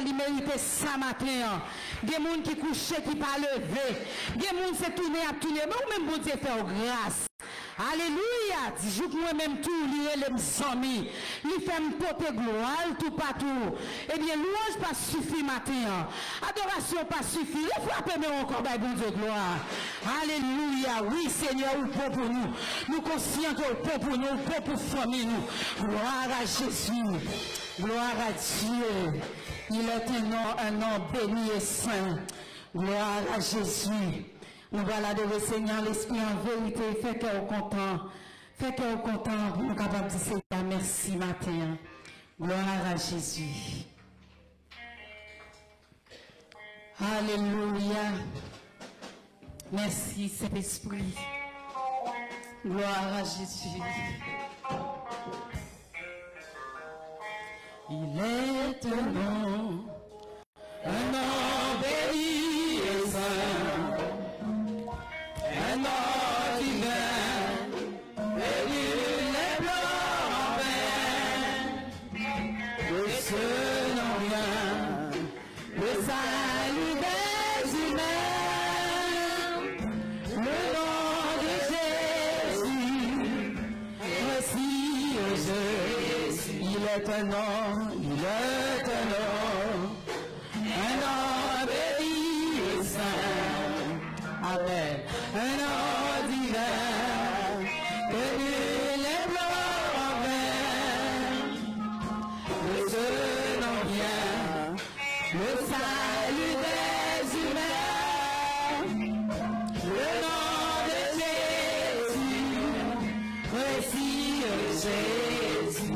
il mérite ça matin. Des gens qui couchent, qui pas levé. Des gens qui tourner à tourner. Mais ou même bon Dieu fait grâce. Alléluia. Dis que moi-même tout, il les amis. Il fait me porter gloire tout partout. Eh bien, louange pas suffit matin. Adoration pas suffit. Il faut appeler encore, bon Dieu, gloire. Alléluia. Oui, Seigneur, ou pour nous. Nous conscients que pour nous, pour famille nous. Gloire à Jésus. Gloire à Dieu. Il est un nom béni et saint. Gloire à Jésus. Nous voilà adorer Seigneur, l'Esprit en vérité. Fait qu'on est content. Fait qu'on est content. Nous sommes capables de dire Seigneur, merci matin. Gloire à Jésus. Alléluia. Merci Saint-Esprit. Gloire à Jésus. Il est un nom béni et saint, un nom divin, béni les blancs en vain, de ce nom vient le salut des humains, le nom de Jésus, voici Jésus, il est un nom. Il est un nom béni et saint, Amen, un nom divin, que nul les blancs en vain, de ce nom vient le salut des humains, le nom de Jésus, précieux Jésus.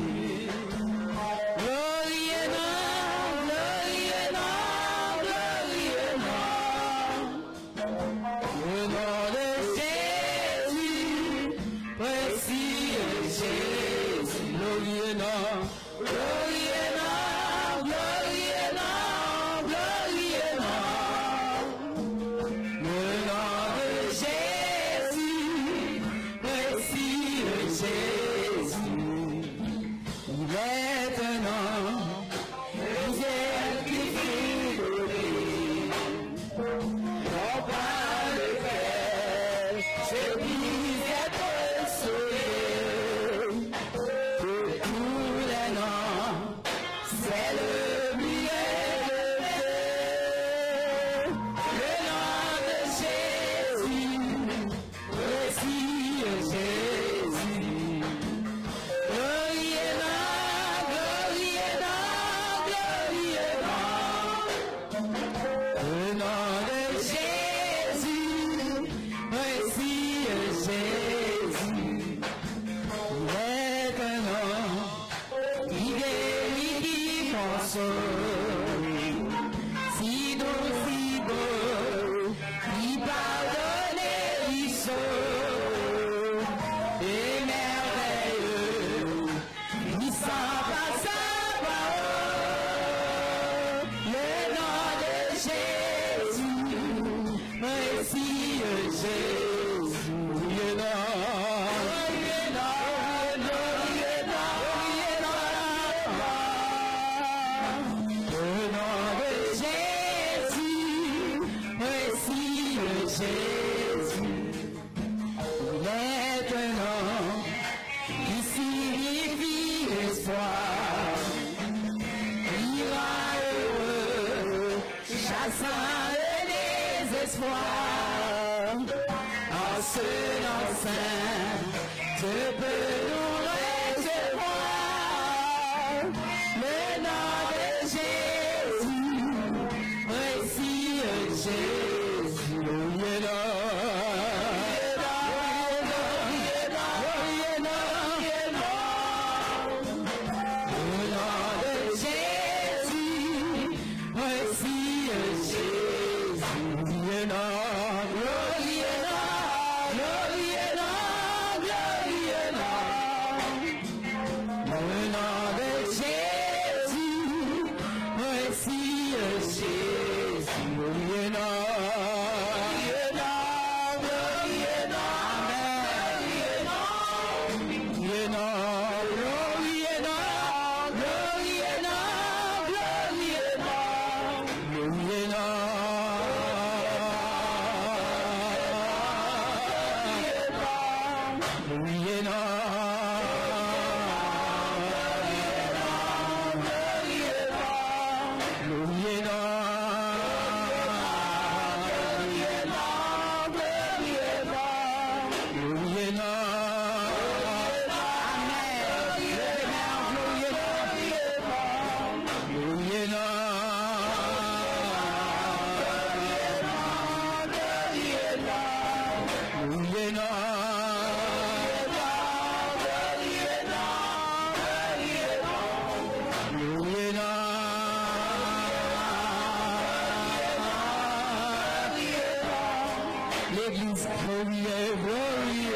L'église, glorie, glorie,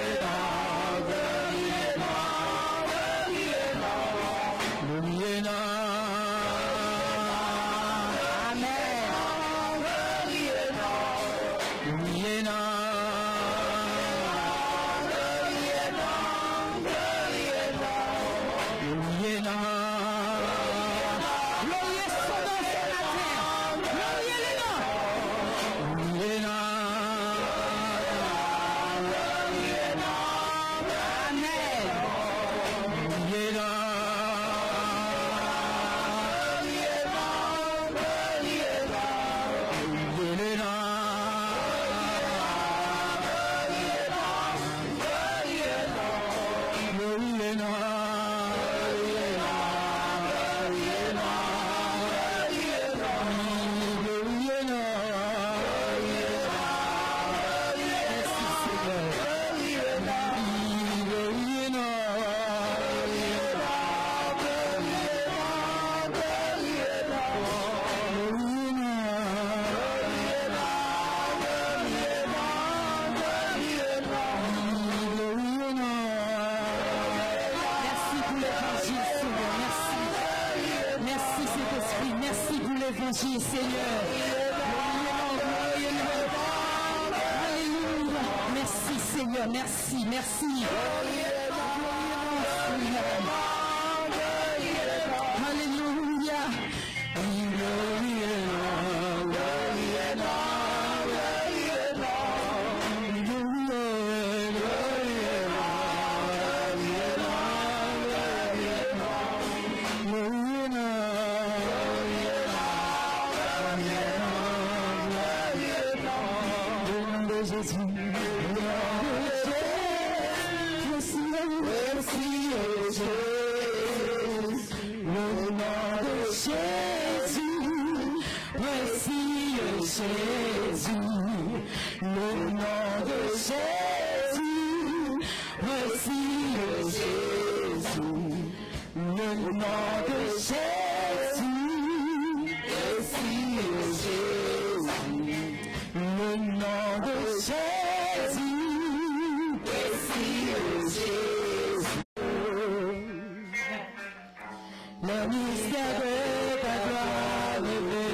Jésus, Seigneur. Alléluia. Merci, Seigneur. Merci, merci. Alléluia. Le mystère de ta gloire révélé.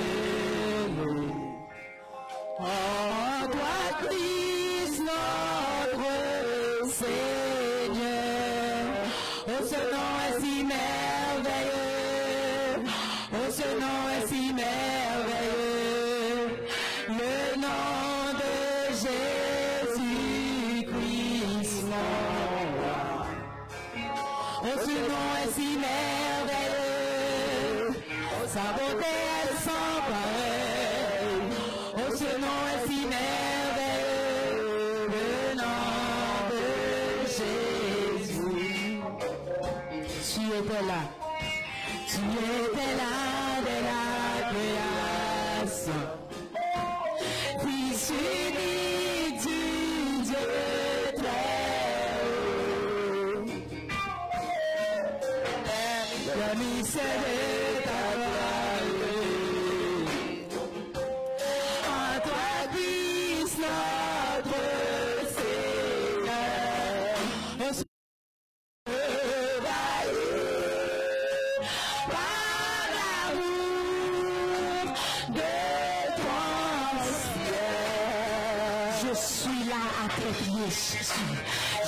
En toi, Christ, notre Seigneur. Oh, ce nom est si merveilleux. Oh, ce nom est si merveilleux. Le nom de Jésus-Christ, mon roi. Oh, ce nom est si merveilleux. Sa beauté est sans pareil. Oh, ce nom est si merveilleux. Le nom de Jésus. Tu étais là. Tu étais là dès la création. Fils unique du Dieu très haut. Le mystère de ta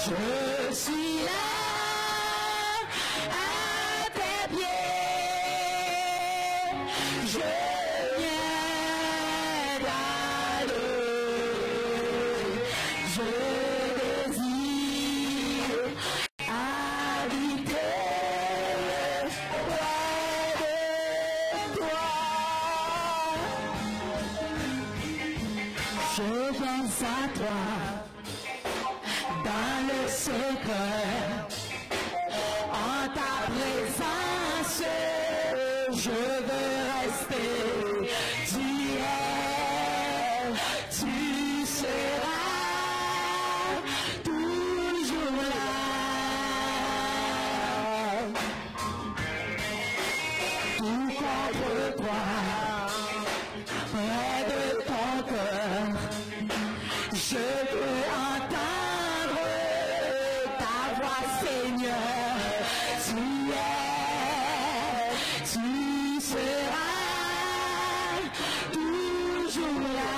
je suis là à tes pieds, je viens d'aller, je désire habiter près de toi, je pense à toi. Dans le secret, en ta présence, je veux rester. Tu es, tu seras toujours là. Tout contre toi, près de ton cœur, je toujours là.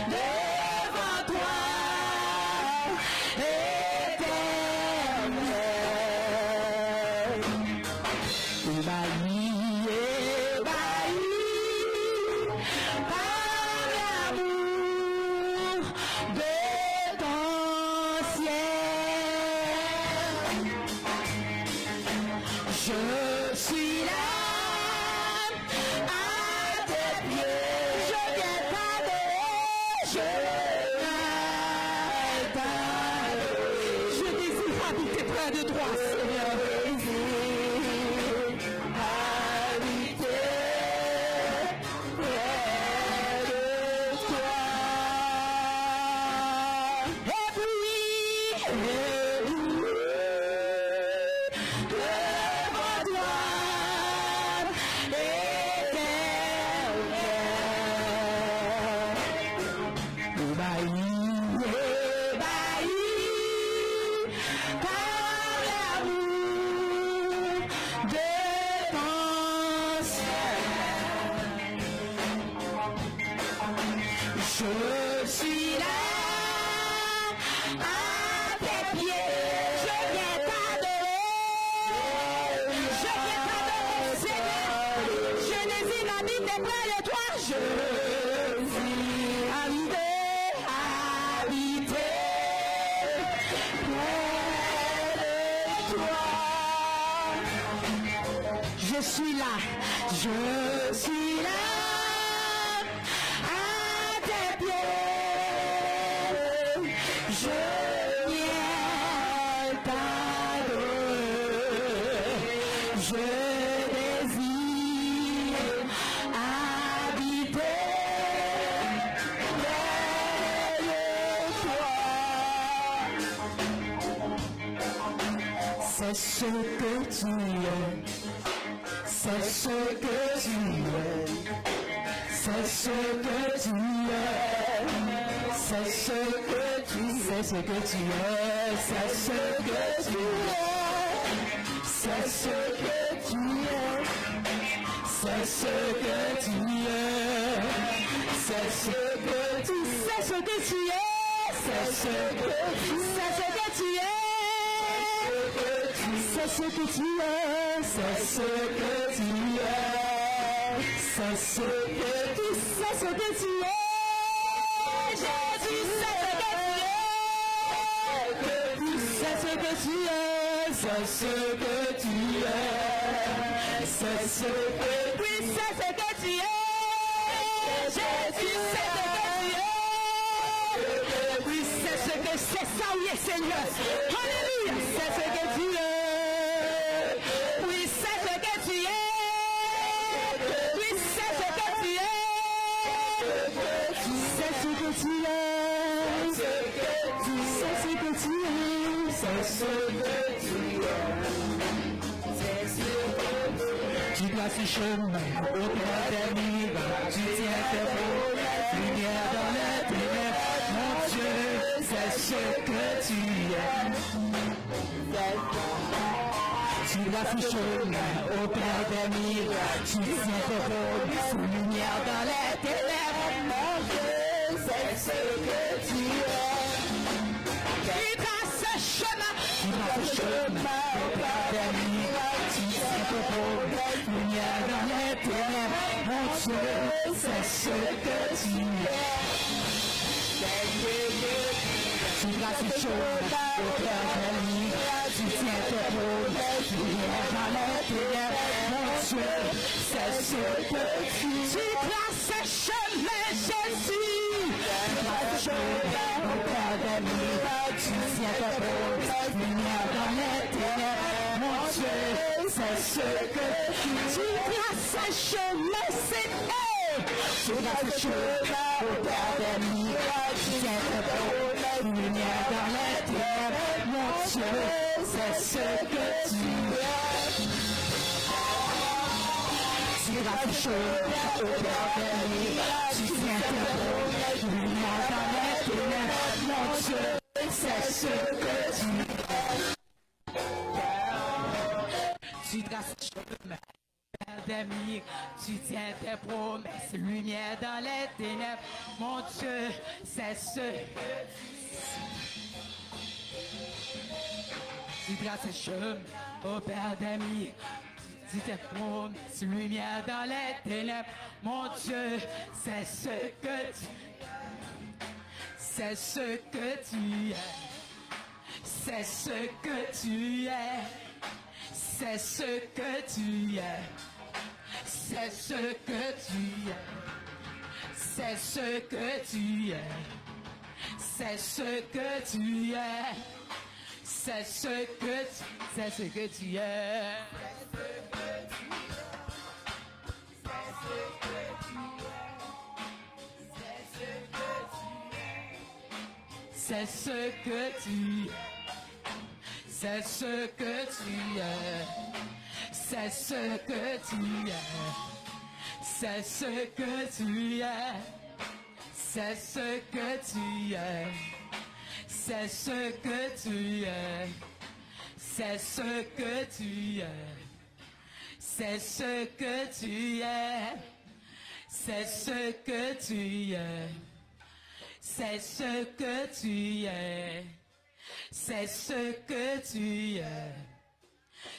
Devant toi, éternel, ébahi par l'amour de ton ciel. Je suis là à tes pieds, je viens t'adorer, je désire habiter près de toi, Seigneur. Je suis là à tes pieds, je viens t'adorer, Seigneur. Je désire habiter près de toi, je désire habiter près de toi. Je suis là, je suis là. Je viens t'adorer, je désire habiter près de toi. C'est ce que tu es, c'est ce que tu es, c'est ce que tu es. C'est ce que tu es, c'est ce que tu es, c'est ce que tu es, c'est ce que tu es, c'est ce que tu es, c'est ce que tu es, c'est ce que tu es, c'est ce que tu es, c'est ce que tu es, c'est ce que tu es, c'est ce que tu es, c'est ce que tu es, c'est ce que tu es. Jésus, c'est ce que tu es, c'est ce que tu es, c'est ce que oui, c'est ce que tu es. Jésus, c'est ce que tu es. Oui, c'est ce que c'est ça, oui, Seigneur. Alléluia, c'est ce que tu es. Oui, c'est ce que tu es. Oui, c'est ce que tu es. C'est ce que tu es. C'est ce que tu es. C'est ce que tu es. Tu dois ce chemin au père des miracles. Tu tiens tes beaux lumière dans les ténèbres. Mon Dieu, c'est ce que tu es. Tu dois ce chemin au père des miracles. Tu tiens tes beaux lumière dans les ténèbres. Mon Dieu, c'est ce que tu es. Tu traces ce chemin au père des miracles. Tu tiens tes beaux lumière dans les ténèbres. Mon Dieu, c'est ce que tu es. Tu traces ce chemin au père des miracles. Tu tiens tes beaux lumière dans les ténèbres. Mon Dieu, c'est ce que tu es. Tu traces ce chemin, Jésus. Tu traces ce chemin au père des miracles. Tu tiens tes beaux lumière dans les ténèbres. Mon Dieu, c'est ce que tu traces ce chemin, c'est tu traces ce chemin au père des miracles. Tu tiens tes beaux lumière dans les ténèbres. Mon Dieu, c'est ce que tu es. Tu traces ce chemin au père des miracles. Tu tiens tes beaux lumière dans les ténèbres. Mon Dieu, c'est ce que tu es. traces chemin, Père des miracles, tu tiens tes promesses, lumière dans les ténèbres, mon Dieu, c'est ce que tu traces chemin, ô Père des miracles, tu tes promesses, lumière dans les ténèbres, mon Dieu, c'est ce que tu c'est ce que tu es, c'est ce que tu es, c'est ce que tu es, c'est ce que tu es, c'est ce que tu es, c'est ce que tu es, c'est ce que tu es. C'est ce que tu es, c'est ce que tu es, c'est ce que tu es, c'est ce que tu es, c'est ce que tu es, c'est ce que tu es, c'est ce que tu es, c'est ce que tu es, c'est ce que tu es. C'est ce que tu es, c'est ce que tu es,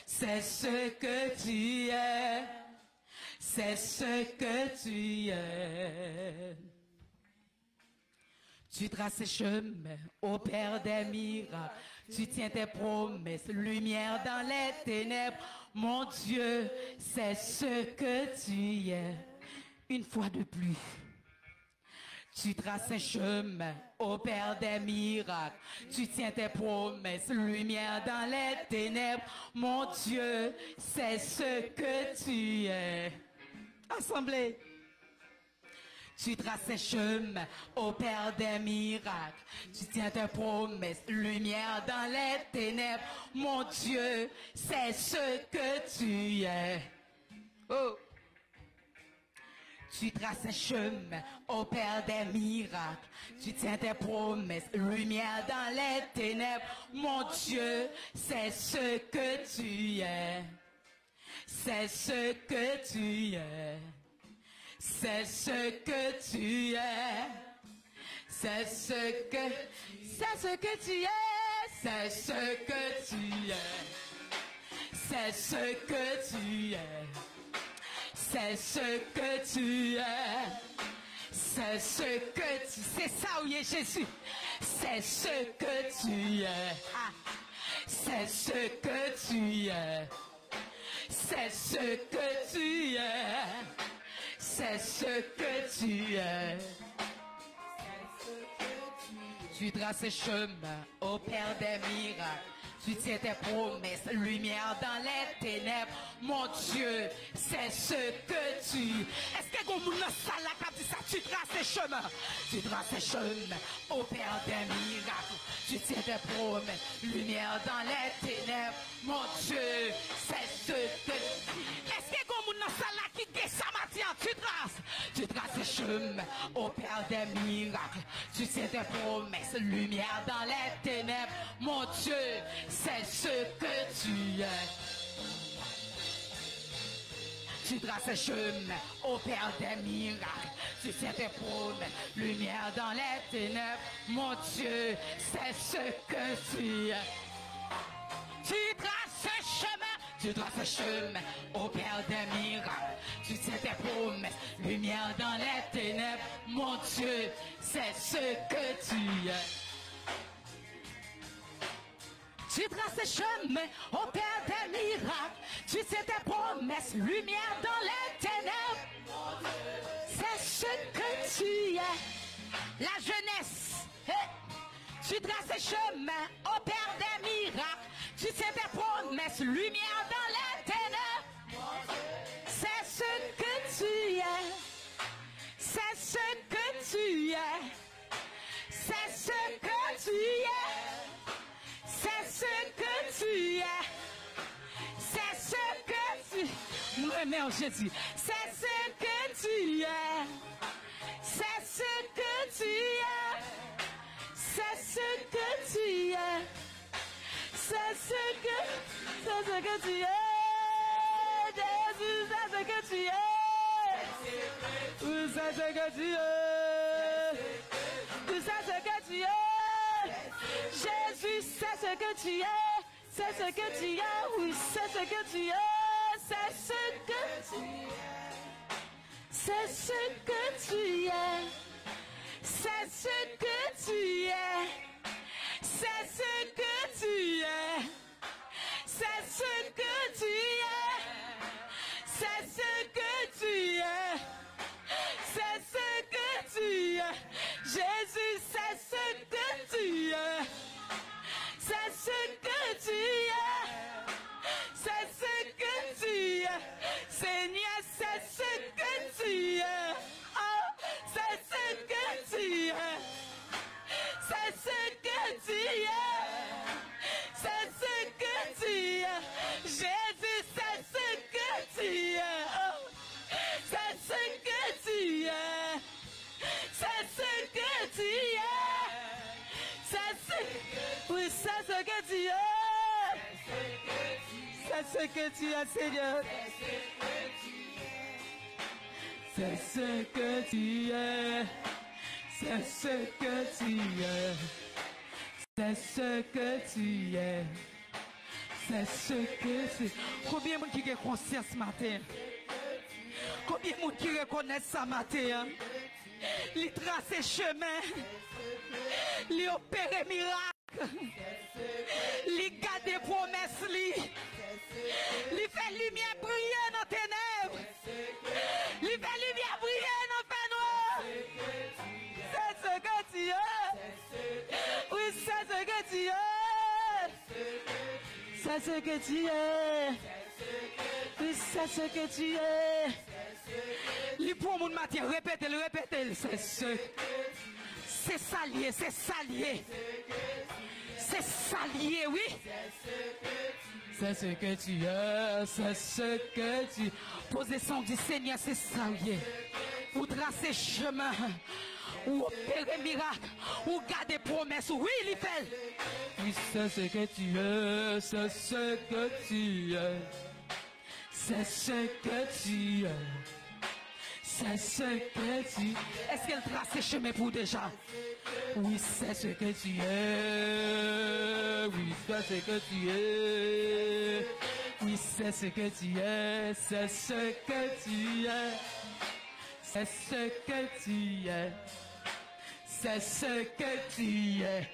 c'est ce que tu es, c'est ce que tu es. Tu traces tes chemins, ô Père des miracles, tu tiens tes promesses, lumière dans les ténèbres, mon Dieu, c'est ce que tu es. Une fois de plus. Tu traces un chemin, ô Père des miracles. Tu tiens tes promesses, lumière dans les ténèbres. Mon Dieu, c'est ce que tu es. Assemblée. Tu traces un chemin, ô Père des miracles. Tu tiens tes promesses, lumière dans les ténèbres. Mon Dieu, c'est ce que tu es. Oh. Tu traces un chemin, ô Père des miracles. Tu tiens tes promesses, lumière dans les ténèbres. Mon Dieu, c'est ce que tu es. C'est ce que tu es. C'est ce que tu es. C'est ce que tu es. C'est ce que tu es. C'est ce que tu es. C'est ce que tu es. C'est ce que tu es. C'est ça où est Jésus. C'est ce que tu es. Ah. C'est ce que tu es. C'est ce que tu es. C'est ce que tu es. Tu traces chemin, ô Père des miracles. Tu tiens tes promesses, lumière dans les ténèbres. Mon Dieu, c'est ce que tu... Est-ce que vous avez ça là qui dit ça? Tu traces chemin. Tu traces chemin, ô Père des miracles. Tu tiens tes promesses, lumière dans les ténèbres. Mon Dieu, c'est ce que... Est-ce que vous avez ça là qui dit ça matin? Tu traces chemin, ô Père des miracles. Tu tiens tes promesses, lumière dans les ténèbres. Mon Dieu, c'est ce que tu es. Tu traces chemin, ô Père des miracles. Tu tiens tes promesses, lumière dans les ténèbres. Mon Dieu, c'est ce que tu es. Tu traces chemin, ô Père des miracles. Tu tiens tes promesses, lumière dans les ténèbres. Mon Dieu, c'est ce que tu es. Tu traces chemin, ô Père des miracles. Tu tiens tes promesses, lumière dans les ténèbres. C'est ce que tu es. La jeunesse. Hey. Tu traces chemin, ô Père des miracles. Tu tiens tes promesses, lumière dans les ténèbres. C'est ce que tu es. C'est ce que tu es. C'est ce que tu es. C'est ce que tu es. C'est ce que tu... Moi, Jésus. C'est ce que tu es. C'est ce que tu es. C'est ce que tu es. C'est ce que tu es. Jésus, c'est ce que tu es. Oui, c'est ce que tu es. Oui, c'est ce que tu es. Jésus, c'est ce que tu es. C'est ce que tu es. Oui, c'est ce que tu es. C'est ce que tu es. C'est ce que tu es. C'est ce que tu es. C'est ce que tu es. C'est ce que tu es. C'est ce que tu es. C'est ce que tu es. Jésus, c'est ce que tu es. C'est ce que tu es. C'est ce que tu es. Seigneur, c'est ce que tu es. Oh, c'est ce que tu es. C'est ce que tu es. C'est ce que tu es. Jésus, c'est ce que tu es. Oh, c'est ce que tu es. C'est ce que tu es. C'est ce... Oui, c'est ce que tu es. C'est ce que tu es, Seigneur. C'est ce que tu es. C'est ce que tu es. C'est ce que tu es. C'est ce que tu es. Combien de monde qui est conscient ce matin? Combien de monde qui reconnaît ça matin? Li trace chemin. Li opère miracle. Li garde promesse li. Li fait lumière briller dans tes ténèbres. Li fait lumière briller dans tes noir. C'est ce que tu es. Oui, c'est ce que tu es. C'est ce que tu es. Oui, c'est ce que tu es. Li pour mon matin, répétez-le, répétez-le. C'est ce. C'est salier, c'est salier. C'est salier, oui. C'est ce que tu es, c'est ce que tu... Possession du Seigneur, c'est salier. Ou tracer chemin, ou opérer miracle, ou garder promesse, oui, il fait. Oui, c'est ce que tu es, c'est ce que tu es. C'est ce que tu es. C'est ce que tu es. Est-ce qu'elle trace ses chemins pour déjà? Oui, c'est ce que tu es. Oui, c'est ce que tu es. Oui, c'est ce que tu es. C'est ce que tu es. C'est ce que tu es. C'est ce que tu es.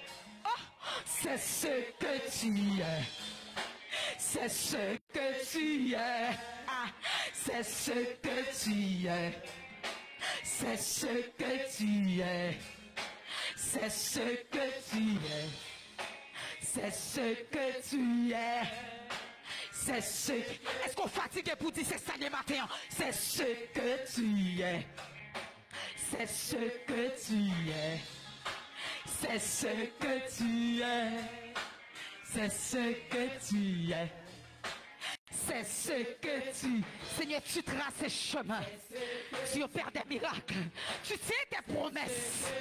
Oh, c'est ce que tu es. C'est ce que tu es. Ah, c'est ce que tu es. C'est ce que tu es. C'est ce que tu es. C'est ce que tu es. C'est ce... Est-ce qu'on fatigue pour dire c'est ça le matin? C'est ce que tu es. C'est ce que tu es. C'est ce que tu es. C'est ce que tu es. C'est ce que tu... Seigneur, tu traces ces chemins. Tu opères des miracles. Tu tiens tes promesses.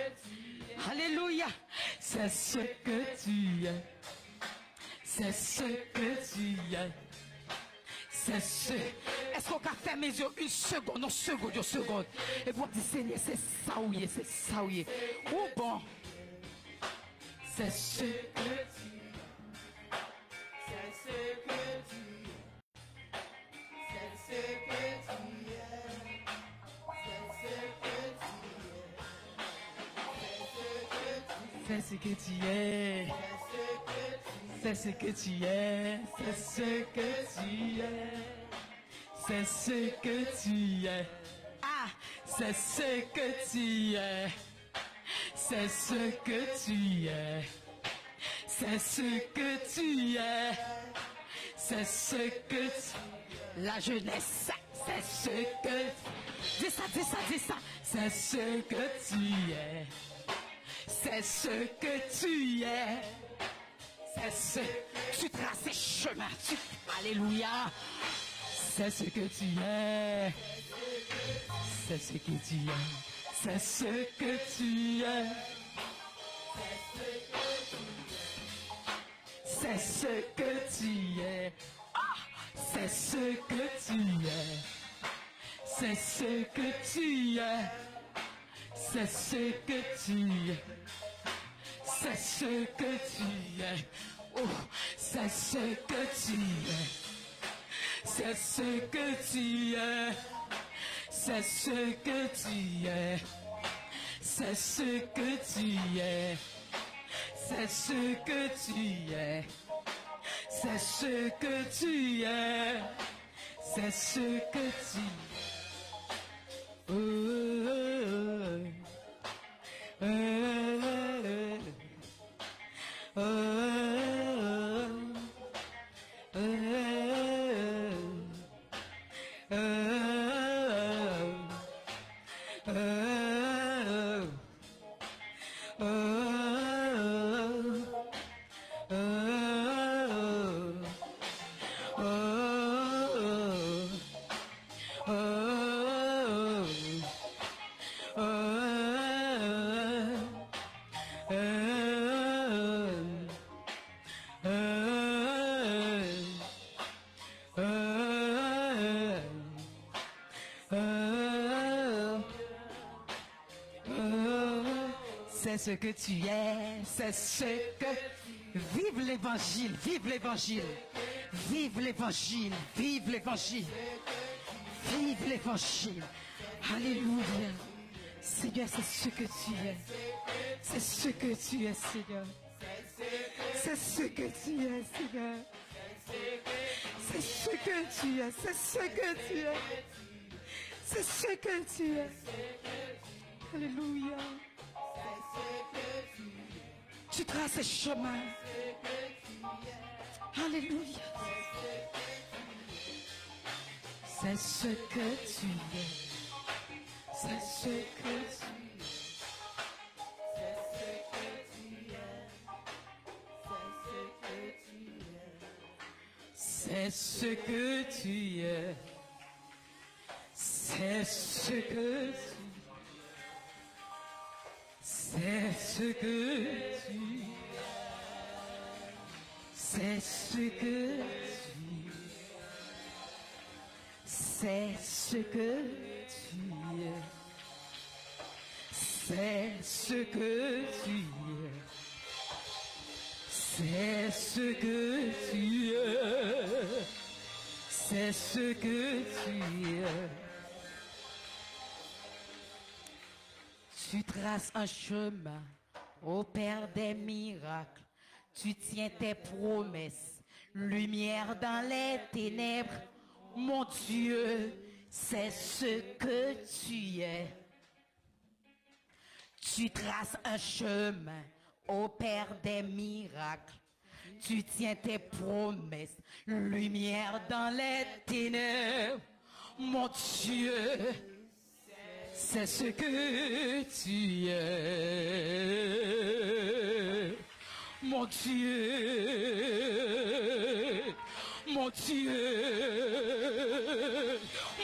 Alléluia. C'est ce que tu es. C'est ce que tu es. C'est ce... Est-ce qu'on peut faire mes yeux une seconde, une seconde. Et vous dites, Seigneur, c'est ça où il est, c'est ça où il est. Ou bon. C'est ce que tu es. C'est ce que tu es. C'est ce que tu es. C'est ce que tu es. C'est ce que tu es. C'est ce que tu es. C'est ce que tu es. Ah, c'est ce que tu es. C'est ce que tu es. C'est ce que tu es. C'est ce que tu... La jeunesse, c'est ce que... Dis ça, dis ça, dis ça. C'est ce que tu es. C'est ce que tu es. C'est ce... Tu traces ces chemins. Alléluia. C'est ce que tu es. C'est ce que tu es. C'est ce que tu es. C'est ce que tu es. Ah, c'est ce que tu C'est ce que tu es. C'est ce que tu es. C'est ce que tu es. Oh, c'est ce que tu es. C'est ce que tu es. C'est ce que tu es. C'est ce que tu es. C'est ce que tu es. C'est ce que tu es. C'est ce que tu es. C'est ce que tu es, c'est ce que... Vive l'évangile, vive l'évangile, vive l'évangile, vive l'évangile, vive l'évangile. Alléluia. Seigneur, c'est ce que tu es. C'est ce que tu es, Seigneur. C'est ce que tu es, Seigneur. C'est ce que tu es, c'est ce que tu es. C'est ce que tu es. Alléluia. Tu traces ce chemin. Alléluia. C'est ce que tu es. C'est ce que tu es. C'est ce que tu es. C'est ce que tu es. C'est ce que tu es. C'est ce que tu es. C'est ce que tu es. C'est ce que tu es. C'est ce que tu es. C'est ce que tu es. Tu traces un chemin au Père des miracles. Tu tiens tes promesses. Lumière dans les ténèbres. Mon Dieu, c'est ce que tu es. Tu traces un chemin au Père des miracles. Tu tiens tes promesses. Lumière dans les ténèbres. Mon Dieu, c'est ce que tu es. Mon Dieu, mon Dieu,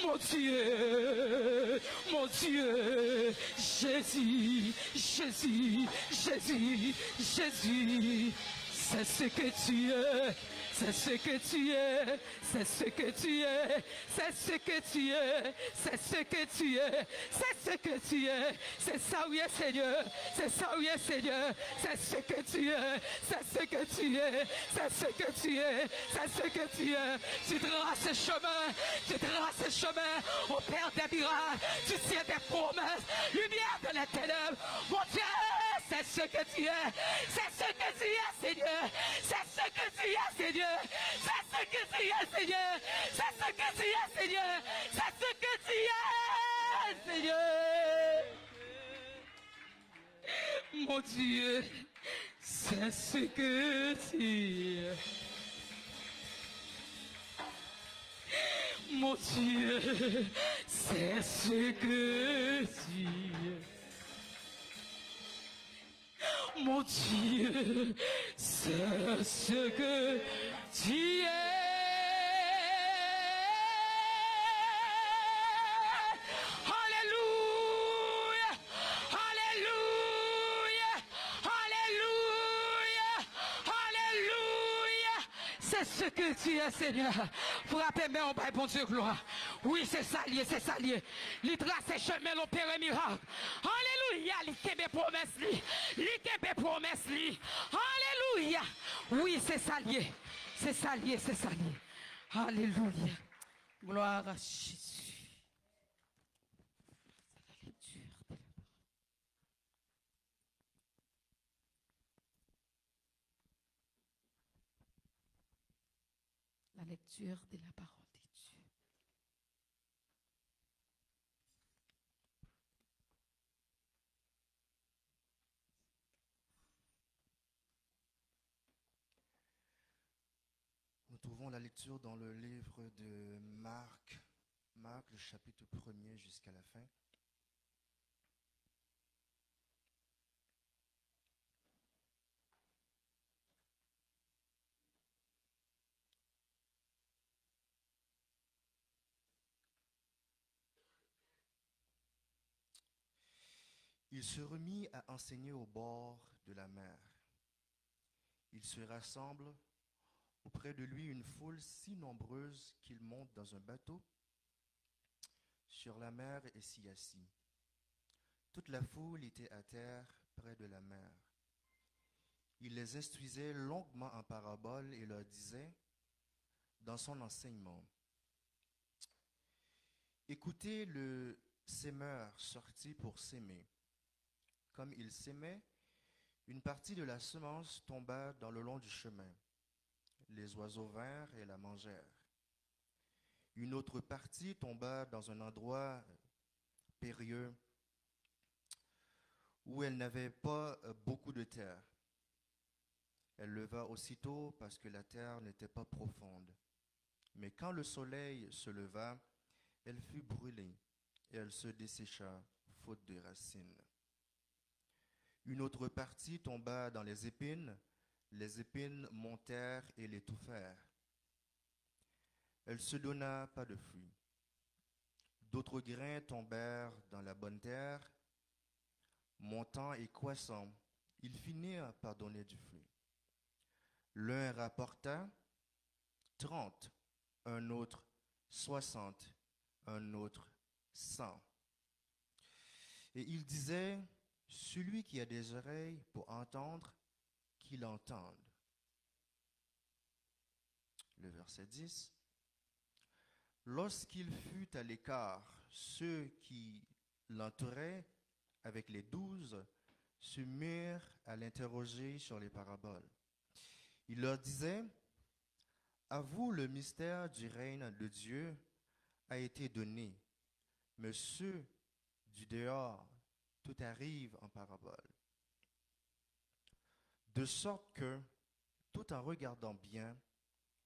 mon Dieu, mon Dieu, Jésus, Jésus, Jésus, Jésus, c'est ce que tu es. C'est ce que tu es, c'est ce que tu es, c'est ce que tu es, c'est ce que tu es, c'est ce que tu es, c'est ça oui Seigneur, c'est ça oui Seigneur, c'est ce que tu es, c'est ce que tu es, c'est ce que tu es, c'est ce que tu es. Tu traces ce chemin, tu traces ce chemin au Père des miracles, tu tiens tes promesses, lumière de la ténèbres, mon Dieu, c'est ce que tu es, c'est ce que tu es Seigneur, c'est ce que tu es Seigneur. C'est ce que tu es, Seigneur. C'est ce que tu es, Seigneur. C'est ce que tu es, Seigneur. Mon Dieu, c'est ce que tu es. Mon Dieu, c'est ce que tu es. Mon Dieu, c'est ce que tu es. Alléluia, Alléluia, Alléluia, Alléluia. C'est ce que tu es, Seigneur. Frappez-moi en bas, bon Dieu, gloire. Oui, c'est ça lié, c'est ça lié. Il trace chemin, l'opérer miracle. Alléluia, il kebe promesse li. Il kebe promesse li. Alléluia. Oui, c'est ça lié. C'est ça lié, c'est ça lié. Alléluia. Gloire à Jésus. La lecture de la parole de Dieu. Nous trouvons la lecture dans le livre de Marc, le chapitre 1er jusqu'à la fin. Il se remit à enseigner au bord de la mer. Il se rassemble auprès de lui une foule si nombreuse qu'il monte dans un bateau sur la mer et s'y assit. Toute la foule était à terre près de la mer. Il les instruisait longuement en paraboles et leur disait, dans son enseignement, « Écoutez le sémeur sorti pour s'aimer. Comme il s'aimait, une partie de la semence tomba dans le long du chemin. Les oiseaux vinrent et la mangèrent. Une autre partie tomba dans un endroit périlleux où elle n'avait pas beaucoup de terre. Elle leva aussitôt parce que la terre n'était pas profonde. Mais quand le soleil se leva, elle fut brûlée et elle se dessécha, faute de racines. Une autre partie tomba dans les épines montèrent et l'étouffèrent. Elle se donna pas de fruit. D'autres grains tombèrent dans la bonne terre, montant et croissant, ils finirent par donner du fruit. L'un rapporta 30, un autre 60, un autre 100. Et il disait, celui qui a des oreilles pour entendre, qu'il entende. Le verset 10. Lorsqu'il fut à l'écart, ceux qui l'entouraient avec les 12 se mirent à l'interroger sur les paraboles. Il leur disait, à vous le mystère du règne de Dieu a été donné, mais ceux du dehors, tout arrive en parabole. De sorte que, tout en regardant bien,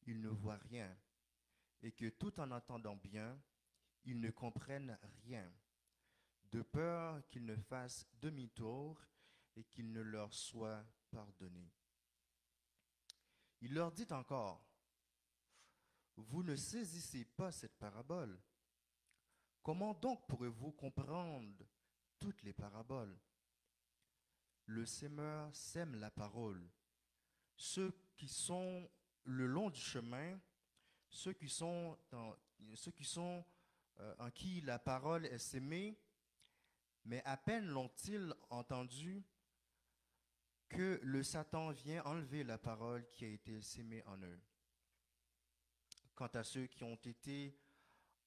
ils ne voient rien, et que tout en entendant bien, ils ne comprennent rien, de peur qu'ils ne fassent demi-tour et qu'il ne leur soit pardonné. Il leur dit encore, vous ne saisissez pas cette parabole. Comment donc pourrez-vous comprendre toutes les paraboles? Le sémeur sème la parole. Ceux qui sont le long du chemin, ceux qui sont en qui la parole est sémée, mais à peine l'ont-ils entendu que le Satan vient enlever la parole qui a été sémée en eux. Quant à ceux qui ont été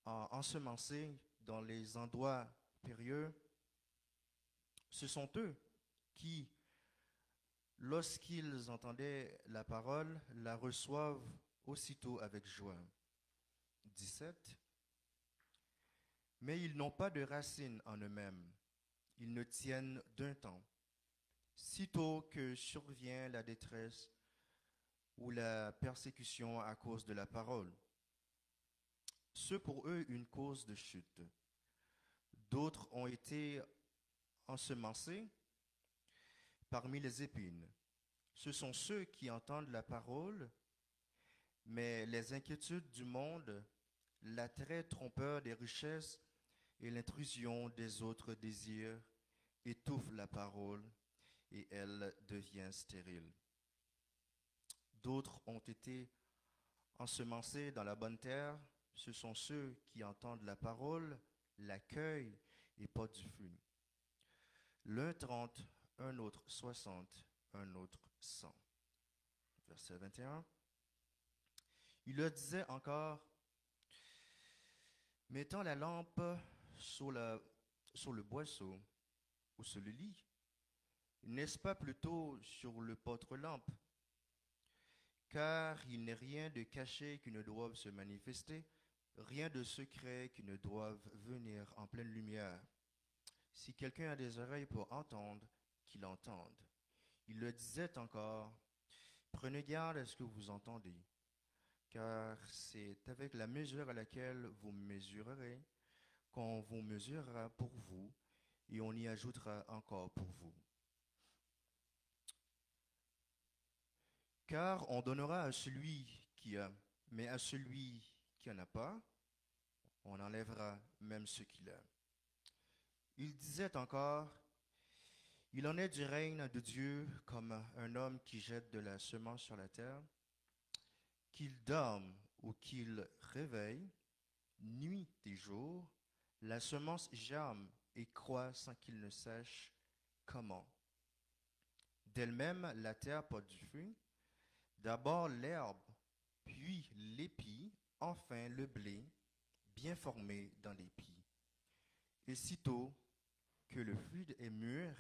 ensemencés dans les endroits périlleux, ce sont eux qui, lorsqu'ils entendaient la parole, la reçoivent aussitôt avec joie. 17. Mais ils n'ont pas de racines en eux-mêmes. Ils ne tiennent d'un temps. Sitôt que survient la détresse ou la persécution à cause de la parole, c'est pour eux une cause de chute. D'autres ont été ensemencés parmi les épines. Ce sont ceux qui entendent la parole, mais les inquiétudes du monde, l'attrait trompeur des richesses et l'intrusion des autres désirs étouffent la parole et elle devient stérile. D'autres ont été ensemencés dans la bonne terre. ce sont ceux qui entendent la parole, l'accueillent et portent du fruit. L'un 30, un autre 60, un autre 100. Verset 21. Il leur disait encore, mettant la lampe sur le boisseau ou sur le lit, n'est-ce pas plutôt sur le porte-lampe? Car il n'est rien de caché qui ne doive se manifester, rien de secret qui ne doive venir en pleine lumière. Si quelqu'un a des oreilles pour entendre, qu'il entende. Il le disait encore, prenez garde à ce que vous entendez, car c'est avec la mesure à laquelle vous mesurerez qu'on vous mesurera pour vous, et on y ajoutera encore pour vous. Car on donnera à celui qui a, mais à celui qui n'en a pas, on enlèvera même ce qu'il a. Il disait encore, il en est du règne de Dieu comme un homme qui jette de la semence sur la terre, qu'il dorme ou qu'il réveille, nuit et jour, la semence germe et croît sans qu'il ne sache comment. D'elle-même, la terre porte du fruit, d'abord l'herbe, puis l'épi, enfin le blé, bien formé dans l'épi. Et sitôt que le fruit est mûr,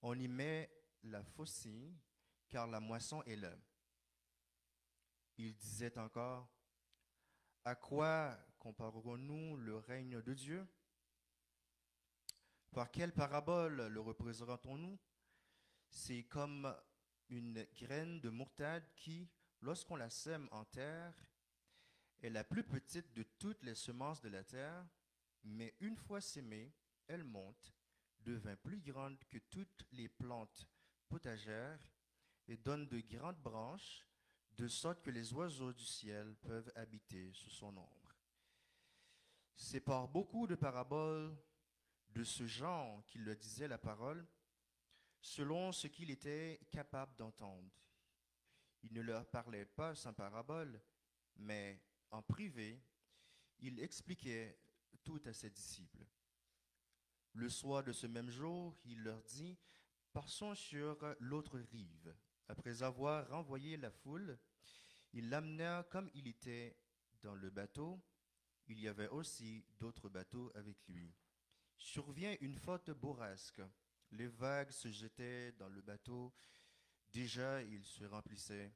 on y met la faucille, car la moisson est là. Il disait encore, à quoi comparerons-nous le règne de Dieu? Par quelle parabole le représentons-nous? C'est comme une graine de moutarde qui, lorsqu'on la sème en terre, est la plus petite de toutes les semences de la terre, mais une fois sémée, elle monte, devient plus grande que toutes les plantes potagères et donne de grandes branches, de sorte que les oiseaux du ciel peuvent habiter sous son ombre. C'est par beaucoup de paraboles de ce genre qu'il leur disait la parole, selon ce qu'il était capable d'entendre. Il ne leur parlait pas sans parabole, mais en privé, il expliquait tout à ses disciples. Le soir de ce même jour, il leur dit, passons sur l'autre rive. Après avoir renvoyé la foule, ils l'amenèrent comme il était dans le bateau. Il y avait aussi d'autres bateaux avec lui. Survient une forte bourrasque. Les vagues se jetaient dans le bateau. Déjà, il se remplissait.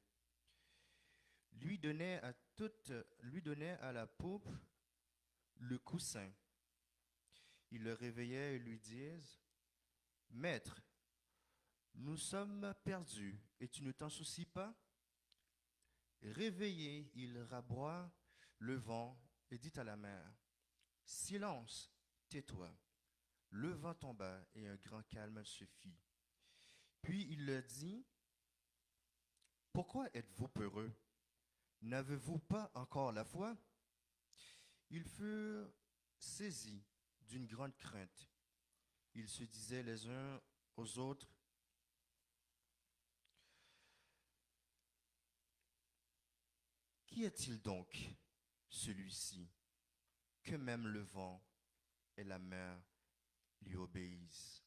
Lui donnait à la poupe le coussin. Ils le réveillaient et lui disent, « Maître, nous sommes perdus et tu ne t'en soucies pas? » Réveillé, il raboie le vent et dit à la mer, « Silence, tais-toi. » Le vent tomba et un grand calme se fit. Puis il leur dit, « Pourquoi êtes-vous peureux? N'avez-vous pas encore la foi? » Ils furent saisis d'une grande crainte. Ils se disaient les uns aux autres, « Qui est-il donc, celui-ci, que même le vent et la mer lui obéissent? »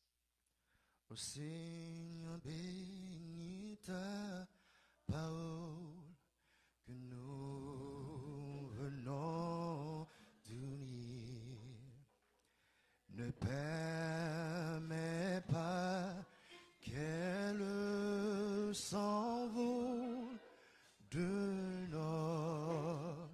Ô Seigneur, bénis ta parole que nous venons d'unir. Ne permets pas qu'elle s'envole de notre.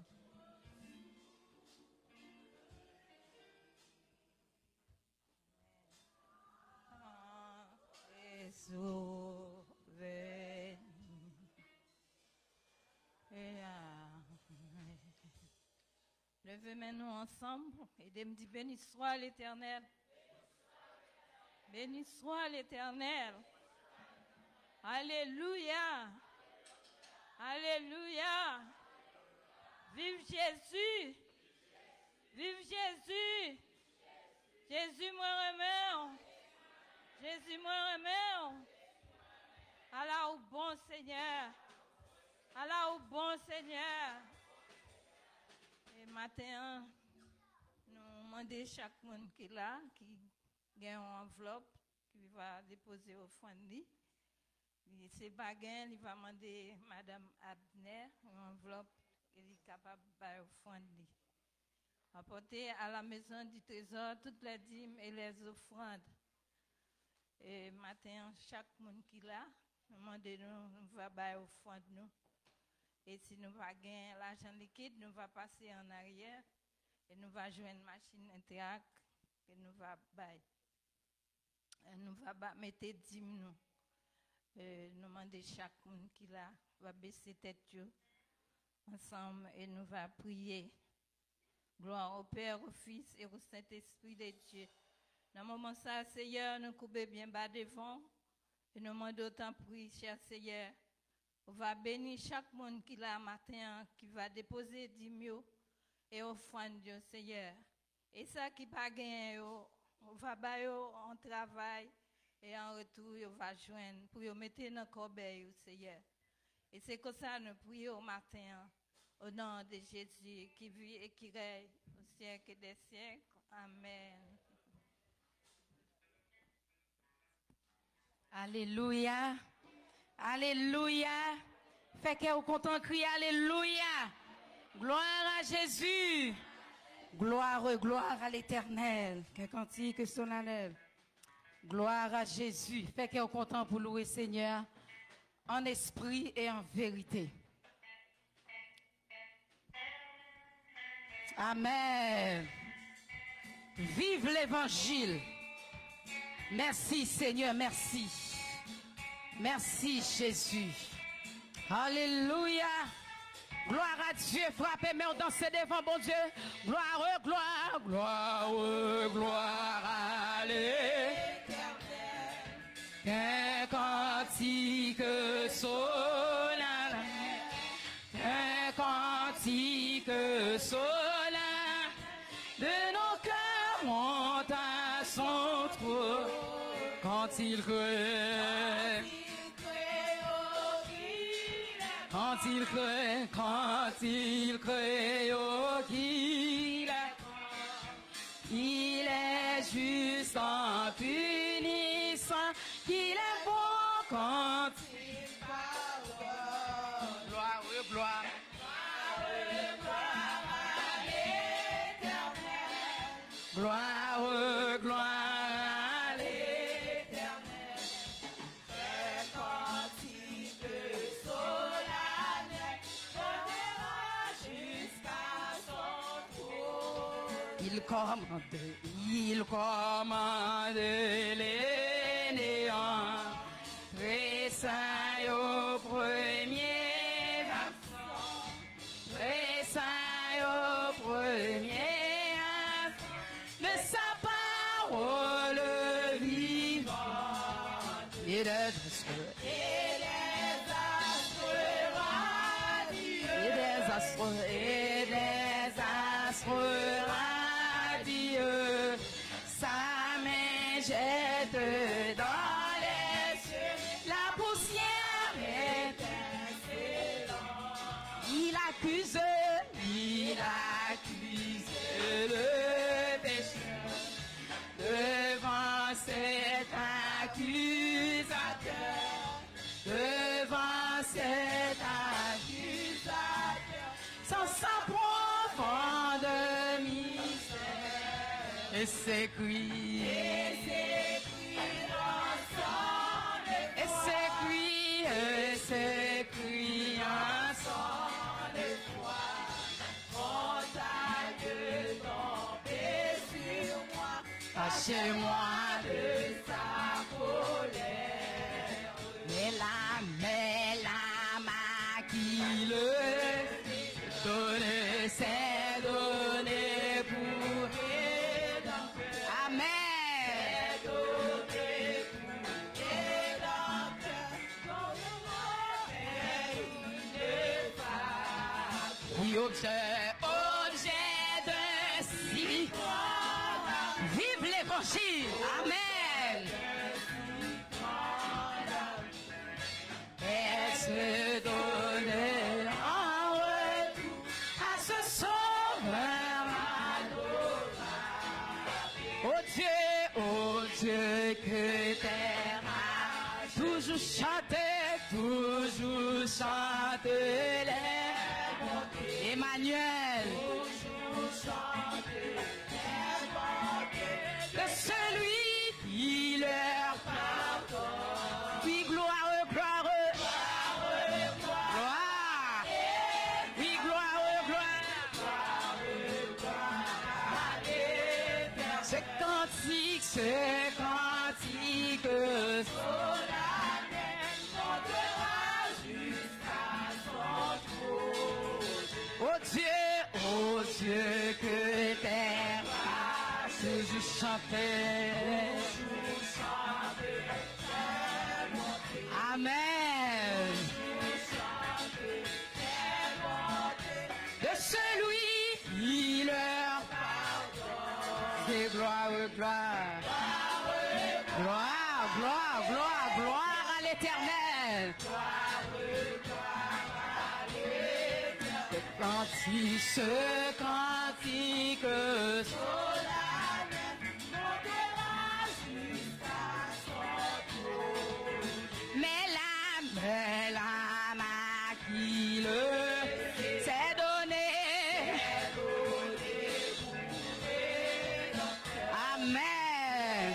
Levez-nous ensemble et me dire béni soit l'Éternel. Béni soit l'Éternel. Alléluia. Alléluia. Vive Jésus. Vive Jésus. Jésus moi remets. Jésus moi remets. Allah au bon Seigneur. Allah au bon Seigneur. Et matin, nous demandons chaque monde qui est là, qui a une enveloppe, qui va déposer au fond de lui. C'est baguin, il va demander Madame Abner une enveloppe qu'il est capable de faire au fond de lui. Apporter à la maison du trésor toutes les dîmes et les offrandes. Et matin, chaque monde qui est là, nous va faire au fond de nous. Et si nous va gagner l'argent liquide, nous va passer en arrière et nous va jouer une machine Interact et nous va bailler. Nous va mettre 10 nous. Nous demander chaque monde qui là va baisser tête ensemble et nous va prier. Gloire au Père, au Fils et au Saint-Esprit de Dieu. Dans le moment ça, Seigneur, nous coupons bien bas devant et nous demandons autant prier, cher Seigneur. On va bénir chaque monde qui là matin, qui va déposer 10 000 et offrande Dieu, Seigneur. Et ça qui pas gagné, on va bailler en travail et en retour, on va joindre pour mettre dans le corbeille, Seigneur. Et c'est comme ça nous prions au matin, au nom de Jésus qui vit et qui règne au siècle des siècles. Amen. Alléluia. Alléluia. Fait que vous content crier Alléluia. Gloire à Jésus. Gloire à l'Éternel. Quel cantique solennel. Gloire à Jésus. Fait que vous content pour louer Seigneur en esprit et en vérité. Amen. Vive l'Évangile. Merci Seigneur, merci. Merci Jésus. Alléluia. Gloire à Dieu. Frappez, mais on danse devant bon Dieu. Gloire, gloire, gloire, gloire à l'Éternel. Un cantique solennel. Un cantique solennel. De nos cœurs monte à son trône. Quand il crée. Quand il crée, oh, il est juste en punissant, qu'il est bon quand il parle. Gloire, gloire. Gloire à l'Éternel. Gloire, gloire. Il commande les néants, très saint au premier instant, très saint au premier instant, de sa parole vivante, et des astres radieux, sa main jette dans les cieux la poussière étincelante. Il accuse le pécheur devant cet accusateur, devant cet accusateur, sans sa profonde mystère. Et ses cris, ensemble de foi, montagne tombée sur moi, cachez-moi de sa colère. Mais la main qui le donne, c'est donné pour rédempteur. Amen. C'est donné pour rédempteur. Dans le monde il est pas. Qui objet de si. Vive l'évangile. Amen. Et se donner en retour à ce sauveur. que terre a toujours chanter les Emmanuel. De celui qui leur pardonne. Oui, gloire, gloire, gloire. Oui, gloire, gloire. C'est cantique, solennel, montera jusqu'à son trône. Oh Dieu, que terre toujours chanter. Amen. De celui qui leur pardonne. C'est gloire, gloire. Gloire, gloire, gloire, gloire à l'Éternel. Ce cantique solennel montera jusqu'à son trône. Mais l'âme à qui le s'est donné. Amen.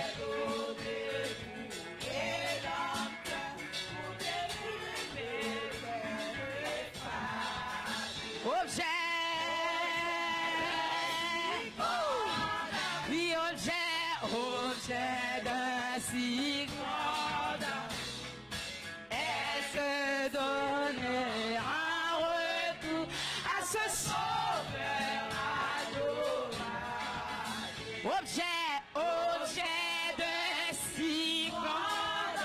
Objet. Objet d'un si grand, elle se donnait en retour à ce sauveur adorable. Objet d'un si grand,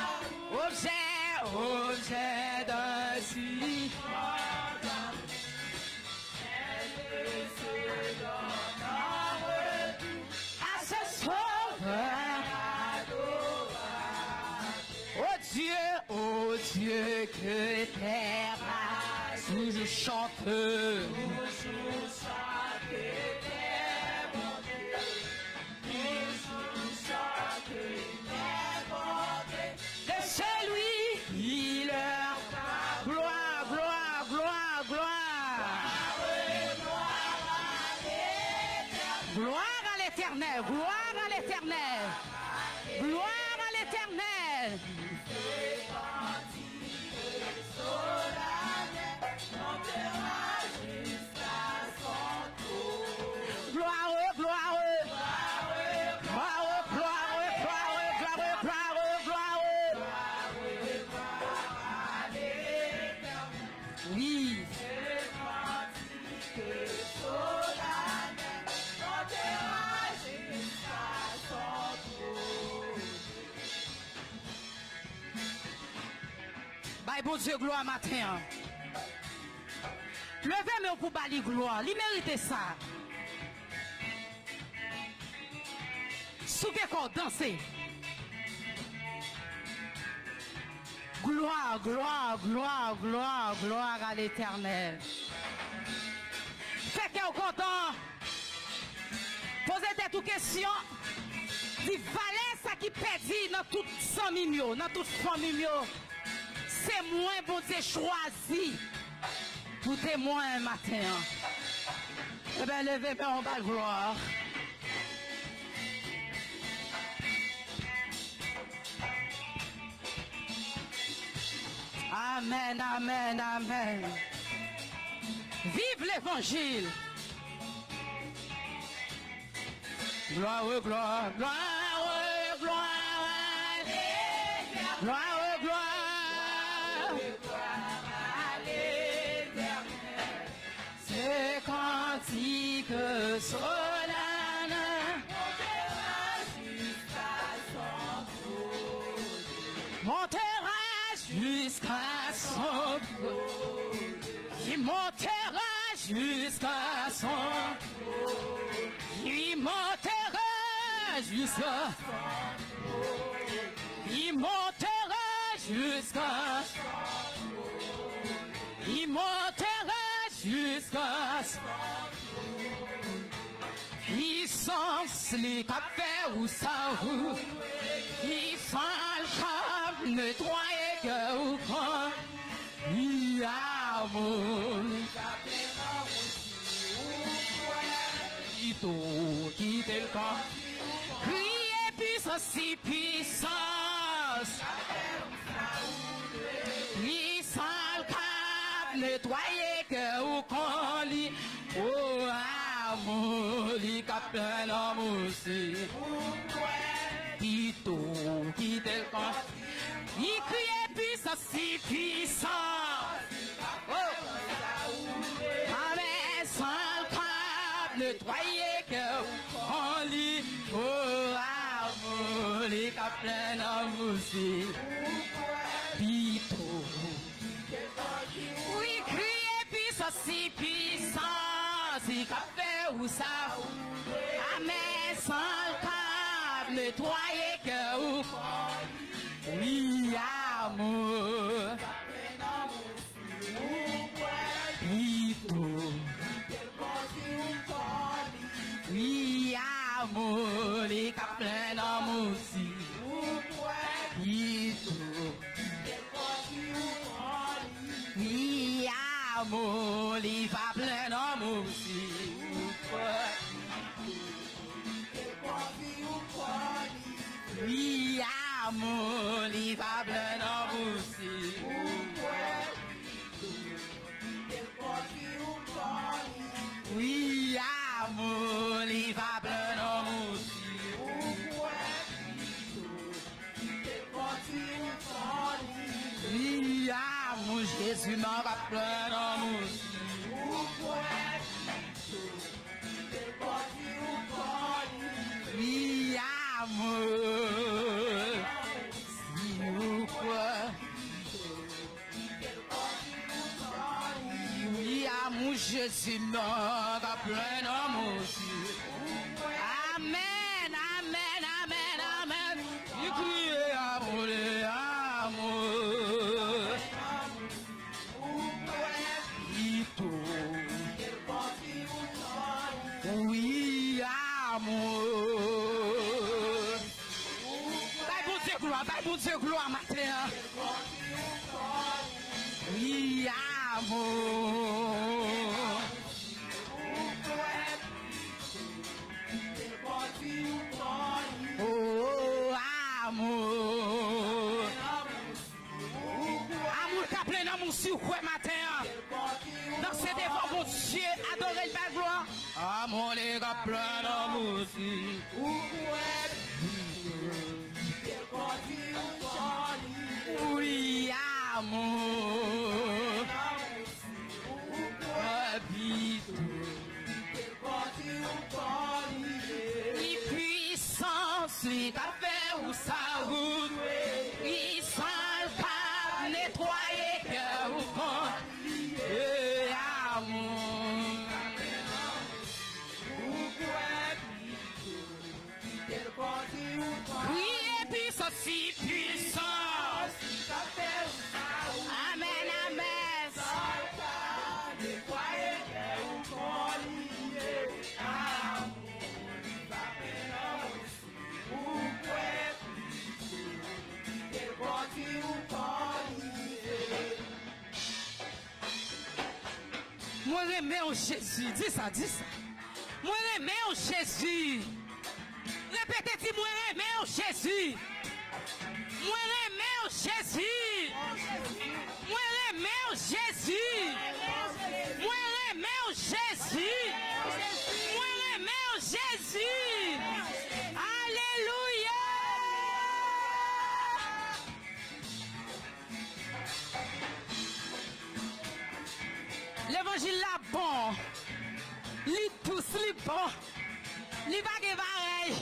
objet d'un si grand, elle se donne en retour à ce sauveur. Oh Dieu, que terre toujours chante. De celui qui leur gloire, gloire, gloire, gloire. Gloire à l'Éternel, gloire à l'Éternel, gloire à l'Éternel. Gloire, gloire, gloire, gloire, gloire, gloire, gloire, gloire. Oui. Bye, bon Dieu, gloire matin. Levez-moi pour bali gloire. Il mérite ça. Souvez qu'on danser. Gloire, gloire, gloire, gloire, gloire à l'Éternel. Fait qu'on est content. Posez des questions. Dit valait ça qui perdit dans toute famille, dans toute famille. C'est moi, bon Dieu, choisi pour témoin un matin. Eh bien, levez-moi en bas, gloire. Amen, amen, amen. Vive l'Évangile. Gloire, gloire, gloire, gloire, gloire, gloire. C'est cantique solennel montera jusqu'à son trône. Il montera jusqu'à son trône. Il montera jusqu'à son trône. Il montera jusqu'à son trône. Il montera jusqu'à son trône. Licence les cafés ou ça ou il faut nettoyer que ou quand il a mon quitter le camp crier puissance si puissance il s'en cap nettoyer que ou quand il oh amour li cap plein d'amour aussi Pito quitter le camp il crier puissance si puissance nettoyer que on lit oh amour les plein d'amour aussi Pito oui crier puissance si puissance si café ou ça amen sans câble nettoyer que ou oui amour Pito oui, amour, les cap plein d'amour aussi. Oui, amour, les va plein d'amour aussi. Oui, amour, les va plein d'amour aussi. Oui, amour, il va plein d'amour aussi. Oui, amour, Jésus m'en va plein d'amour aussi. Oui, amour, si ou quoi. Oui, amour, Jésus m'en va plein d'amour aussi. Amen, amen, amen, amen. Il crie amour, amour. Oui, amour. Bye, bon Dieu, gloire, matin. Oui, amour. Oh, amour. Amour qui a plein d'amour sur quoi matin. Dans ces devant mon Dieu, adorer la gloire. Amour les gars plein d'amour aussi. Oui, amour. Les puissances, les cafés ou ça route, ils sont pas nettoyer que ou quand, et amour. Oui, et puis ça si puissance. Amen, amen. Moi, j'aime au Jésus. Dis ça, dis ça. Moi, j'aime au Jésus. Répétez, moi, j'aime au Jésus. Moi, j'aime au Jésus. Moi, j'aime au Jésus. Moi, j'aime au Jésus. Moi, j'aime au Jésus. Alléluia. L'évangile là bon. Li tous li bon. Li bague pareil.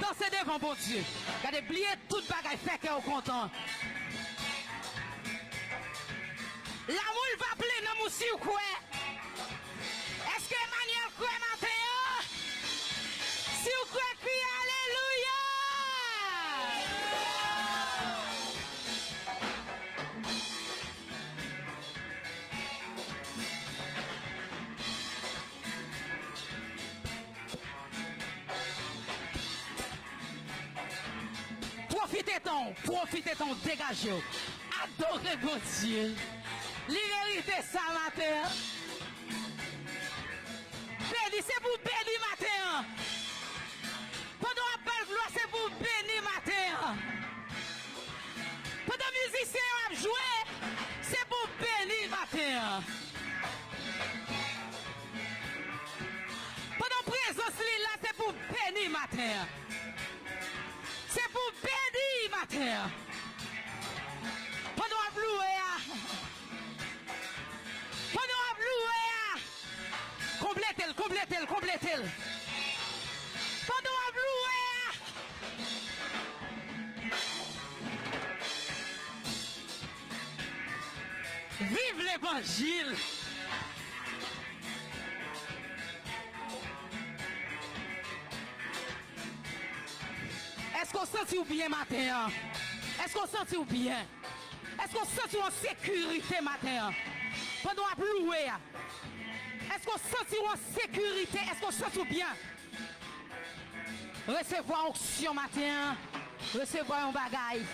Dansez devant bon Dieu. Regardez, oubliez toute bagaille fait que vous content. L'amour va plein dans mon si ou quoi? Est-ce que Emmanuel croit matin? Si vous croyez, criez Alléluia! ton, profitez ton, dégagez. Adorez bon Dieu. L'irrité ça matin. Béni, c'est pour bénir matin. Pendant la belle gloire, c'est pour bénir matin. Pendant les musiciens ont joué, c'est pour bénir matin. Pendant la présence là, c'est pour bénir matin. C'est pour bénir matin. Pendant la louer, pendant la louer, complétez-le, complétez-le, complétez-le. Pendant la louer, vive l'évangile. Est-ce qu'on sent ou bien matin? Est-ce qu'on sent ou bien? Est-ce qu'on sent en sécurité matin? Pendant la louer, est-ce qu'on sent en sécurité? Est-ce qu'on sent ou bien? Recevoir onction matin, recevoir un bagaille.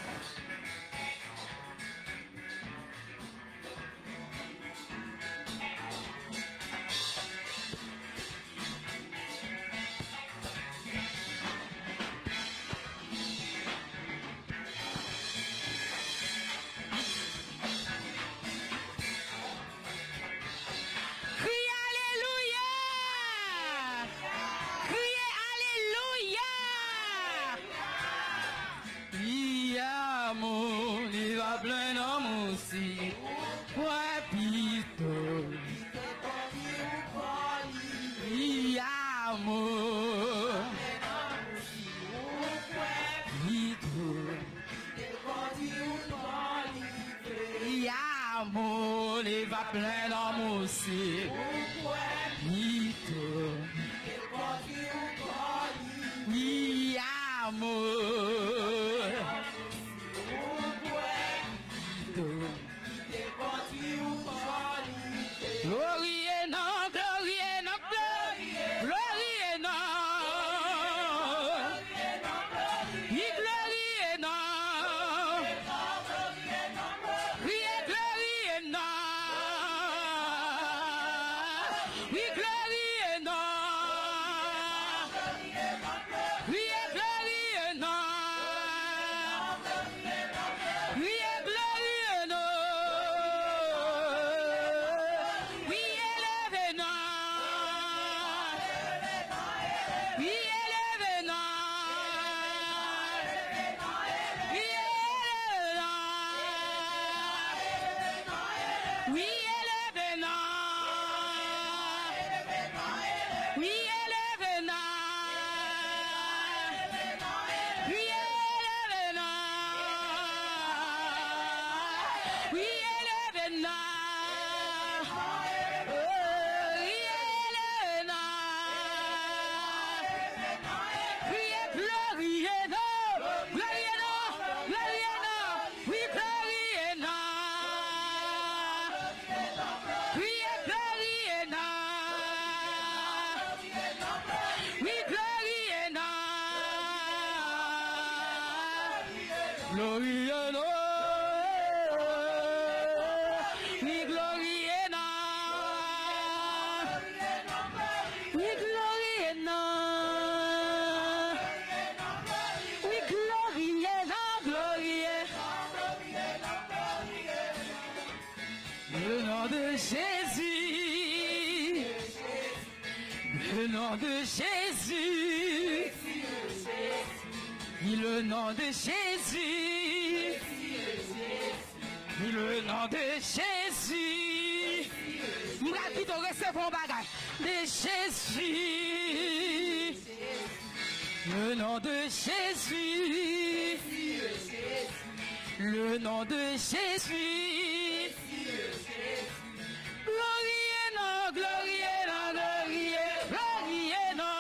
Plein d'amour aussi. Oui, amour. Glorie et non, glorie et non, glorie et non. Oui, glorie et non. Oui, glorie et non. Oui, glorie et non. Oui, glorie et non. Oui, glorie et non. Oui, élève et non. Oui, élève et non. Oui, élève et non. Oui, élève et non. Oui, élève et non. Oui, élève et non. Oui, élève et non. Oui, élève et non. Oui, glorie et non. Glorie et non. Glorie et non. Oui, glorie et non. Oui, glorie et non. Oui, glorie et non. Glorie et non. Oui, glorie et non. Oui, glorie et non. Oui, glorie et non, glorie et le nom de Jésus. Le nom de Jésus. Oui, le nom de Jésus. Oui, le nom de Jésus. Nous allons plutôt recevoir un bagage de Jésus. Le nom de Jésus. Le nom de Jésus. Glorie et non, glorie et non, glorie et glorie et non.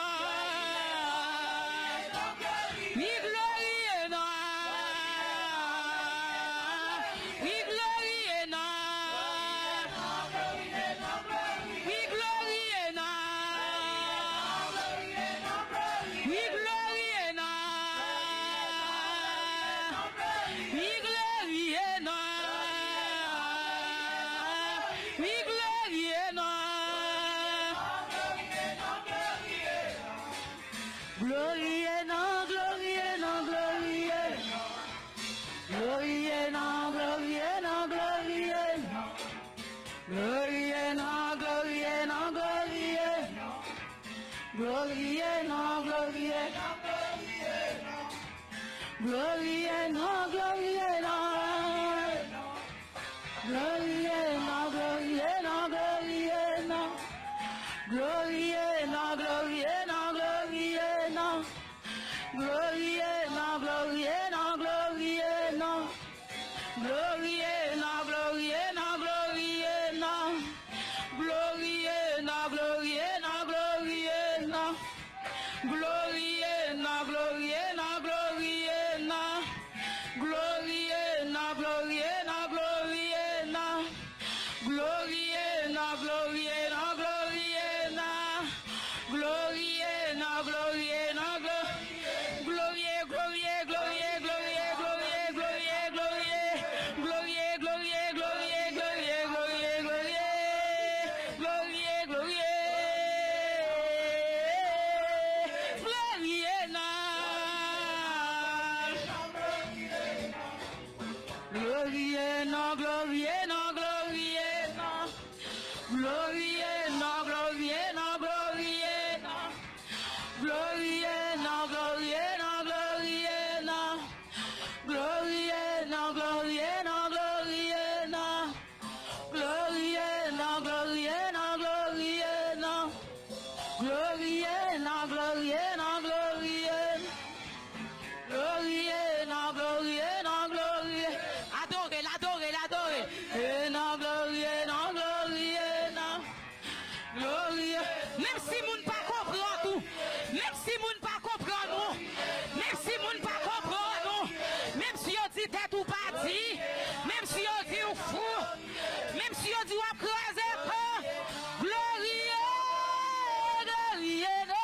Oui, glorie et non. Oui, glorie et non. Oui, glorie et non. Oui, glorie et non. Oui, glorieux, non. Glorieux, non, glorieux, non, glorieux. Glorieux, non, glorieux, non, glorieux. Glorieux, non, glorieux, non, glorieux. Glorieux, non, glorieux. Glorieux, non, glorieux, non. Glorieux, non, glorieux, non, glorieux, non. Glorieux, non, glorieux, non, glorieux, non. Glorieux, non, glorieux, non, glorieux, non. Glorieux, non, glorieux, non, glorieux, non. Glorieux, non, glorieux, non, glorieux, non. Glorieux, non, glorieux, non, glorieux, non. Glorieux, non, glorieux, non, glorieux, non. Glorieux, non, glorieux, non, glorieux, non. Glorieux, non, glorieux, non, glorieux, glorieux, glorieux, glorieux, glorieux, glorieux, glorieux, glorieux, glorieux, glorieux, glorieux, glorieux, glorieux, glorieux, glorieux, non. Glorieux, non, glorieux, non, glorieux, non. Glorieux, non, glorieux, non, glorieux, non. Glorieux, non, glorieux, non, glorieux, non. Glorieux, non, glorieux, non, glorieux, non. Glorieux, non, glorieux, non, glorieux, non. Glorieux, non, glorieux, non, glorieux. Glorieux, non, glorieux, non, glorieux. Adorez, l'adorez, l'adorez. Et non, glorieux, non, glorieux, non. Glorieux. Même si moun pas comprend tout. Même si moun pas comprend nous. Même si moun pas comprend nous. Même si on dit tête ou pas dit. Même si on dit ou fou. Même si on dit ou creuser. Glorieux, glorieux, non.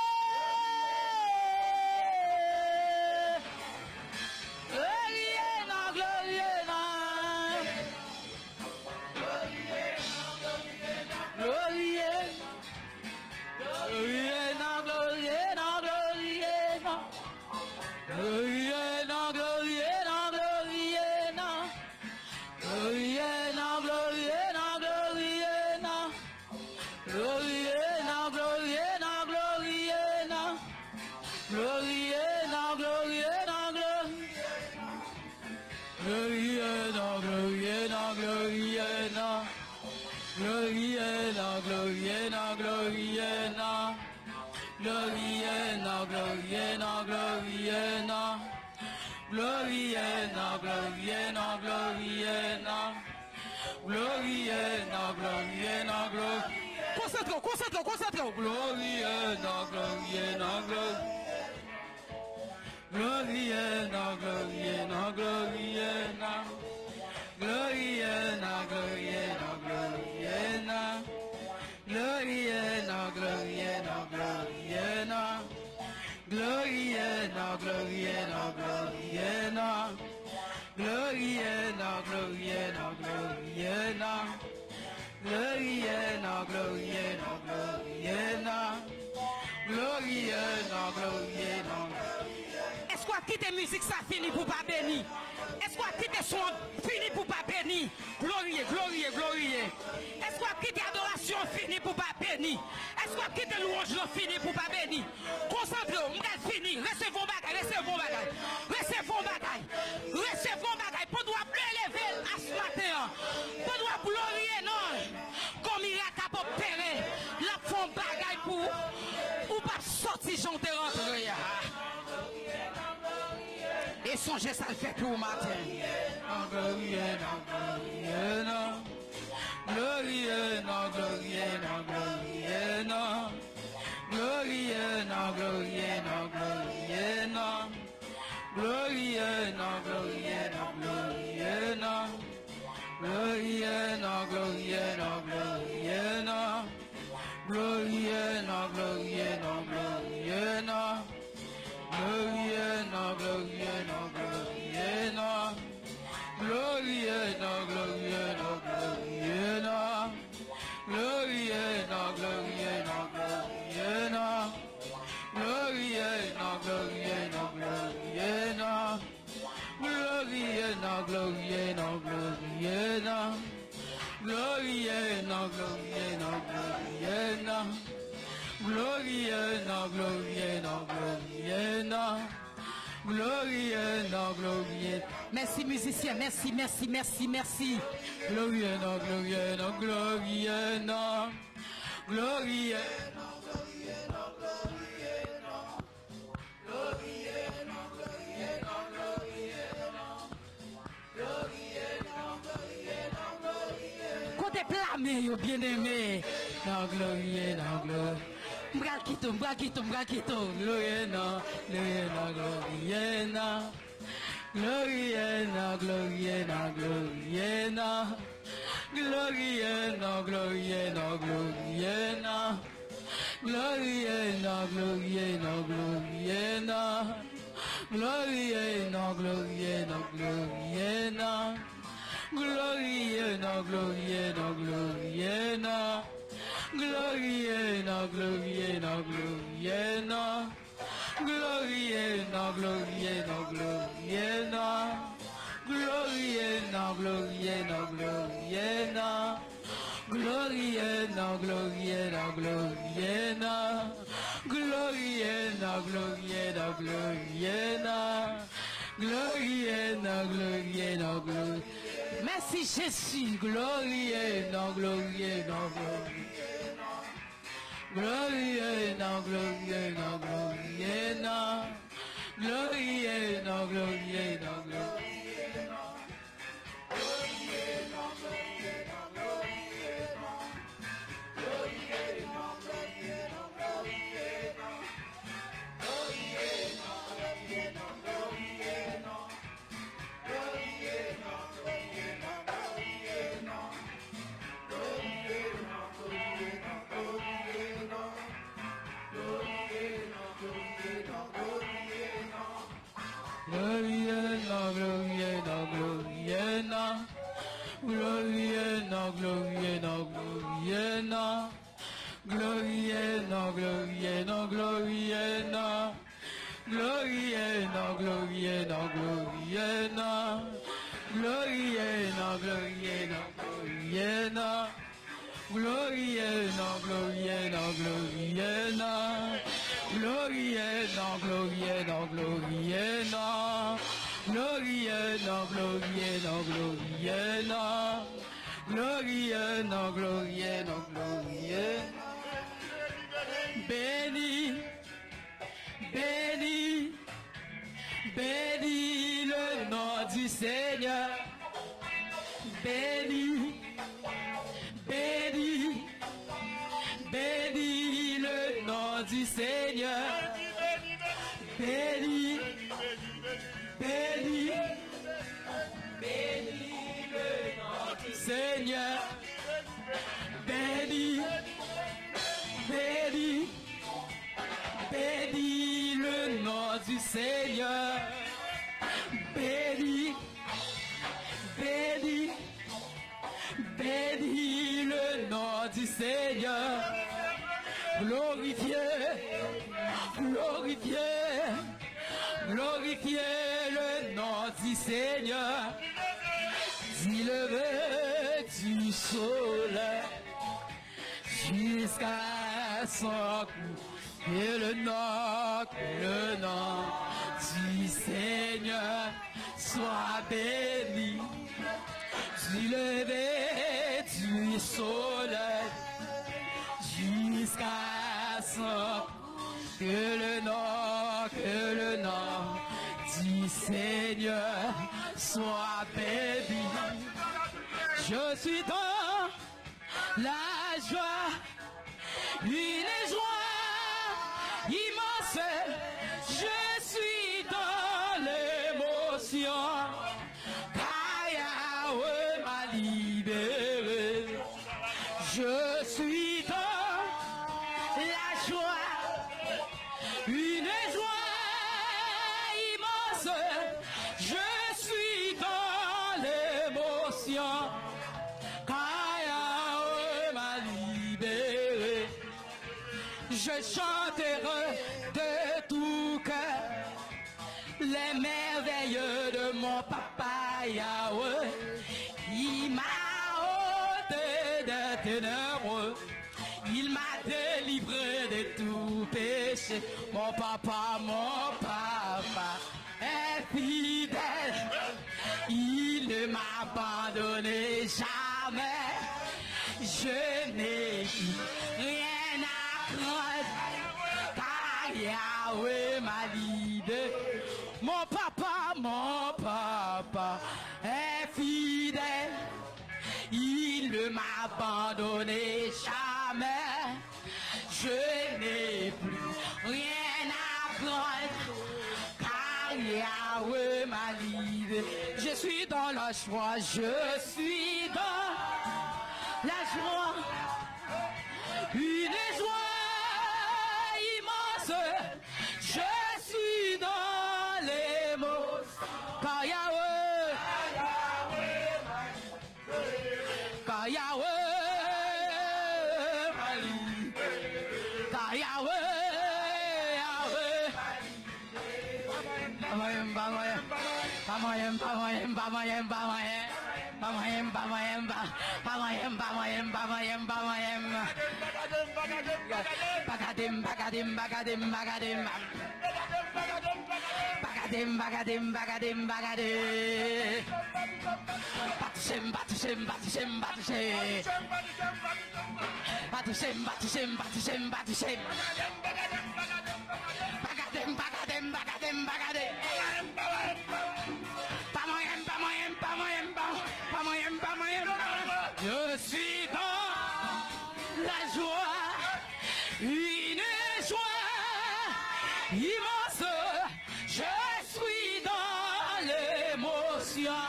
Glorieux, non, glorieux, non. Glorieux. Glorieux, non, glorieux, non, glorieux, non. Glorieux, non, glorieux, non, glorieux, non. Glorieux, non, glorieux, non, glorieux, non. Glorieux, non, glorieux, non, glorieux, non. Glorieux, non, glorieux, non, glorieux, non, glorieux, non, glorieux, non. Glorieux, non, glorieux, non, glorieux, non. Glorieux, non, glorieux, non, glorieux, non. Glorieux, non, glorieux, non, glorieux, non. Glorieux, non, glorieux, non, glorieux. Concentre, concentre, concentre. Glorieux, non, glorieux, non, glorieux. Glorieux, non, glorieux, non, glorieux, non. Glorieux, non, glorieux, non, glorieux, non. Glorieux, non, glorieux, non, glorieux, non. Glorieux, non, glorieux, non, glorieux, non. Glorieux, non, glorieux, non, glorieux, non. Glorieux, non, glorieux, non, glorieux, non. Glorieux, non, glorieux, non. Est-ce qu'on quitte musique ça finit pour pas bénir? Est-ce qu'on quitte son fini pour pas bénir? Glorieux, glorieux, glorieux. Est-ce qu'on quitte adoration fini pour pas bénir? Est-ce qu'on quitte louange fini pour pas bénir? Concentrez-vous, on fini. Recevons bagaille, recevons bagaille. Recevons bagaille. Recevons bagaille. Pour nous élever à ce matin. Pour nous glorieux, non. Comme il y a qu'à opérer. La fond bagaille pour. Ou pas sortir, j'en te rentre. Et songez ça le fait tout au matin. Glorieux, non, glorieux, non. Glorieux, non, glorieux, non, glorieux, non. Glorieux, non, glorieux, non, glorieux, non. Glorieux, non, glorieux, non, glorieux, non. Glorieux, non, glorieux, non, glorieux, non. Glorieux, non, glorieux, non, glorieux, non. Glorieux, non, glorieux, non, glorieux, non. Glorieux, non, glorieux, non, glorieux, non. Merci musicien, merci, merci, merci, merci. Côté plamé, yo bien aimé. Non, glorie, non, glorie. M'brakito, m'brakito, m'brakito. Glorie, non, glorie, non, glorie, non. Glorie, non, glorie, non, glorie, non. Glorie, non, glorie, non, glorie, non. Glorie, non, glorie, non, glorie, non. Glorie, non, glorie, non, glorie, non. Glorie, non, glorie, non, glorie, non. Glorie, non, glorie, non, glorie, non. Glorie, non, glorie, non, glorie, non. Glorie, non, glorie, non, glorie, non. Glorie, non, glorie, non, glorie, non. Glorie, non, glorie, non, glorie, non. Glorie, non, glorie, non, glorie. Merci Jésus, glorie, non, glorie, non, glorie. Glorie, non, glorie, non, glorie, non. Glorie, non, glorie, non, glorie. Béni, béni, béni le nom du Seigneur. Béni, béni, béni le nom du Seigneur. Béni, béni, béni le nom du Seigneur. Béni, béni, béni le nom du Seigneur. Béni, béni, béni le nom du Seigneur. Glorifiez, glorifiez, glorifiez le nom du Seigneur. Du lever du soleil jusqu'à son coup, et le nom du Seigneur soit béni. Du lever du soleil jusqu'à son coup, que le nom du Seigneur soit béni. Je suis dans la joie, une joie immense. Je suis dans l'émotion, car Yahweh m'a libéré. Je suis dans la joie, une joie immense. Je suis dans l'émotion, car Yahweh m'a libéré. Je chanterai de tout cœur les merveilles de mon papa Yahweh. Il m'a ôté de ténèbres Il m'a délivré de tout péché. Mon papa est fidèle. Il ne m'a abandonné jamais. Je n'ai rien à craindre, car Yahweh m'a libéré. Mon papa est fidèle. Il ne m'a abandonné jamais. Je n'ai plus rien à craindre, car Yahweh m'a libéré. Je suis dans la joie, je suis dans la joie, une joie immense. Je suis dans les mots, car Yahweh m'a libéré. Car Yahweh Je suis dans la joie, une joie immense. Je suis dans l'émotion,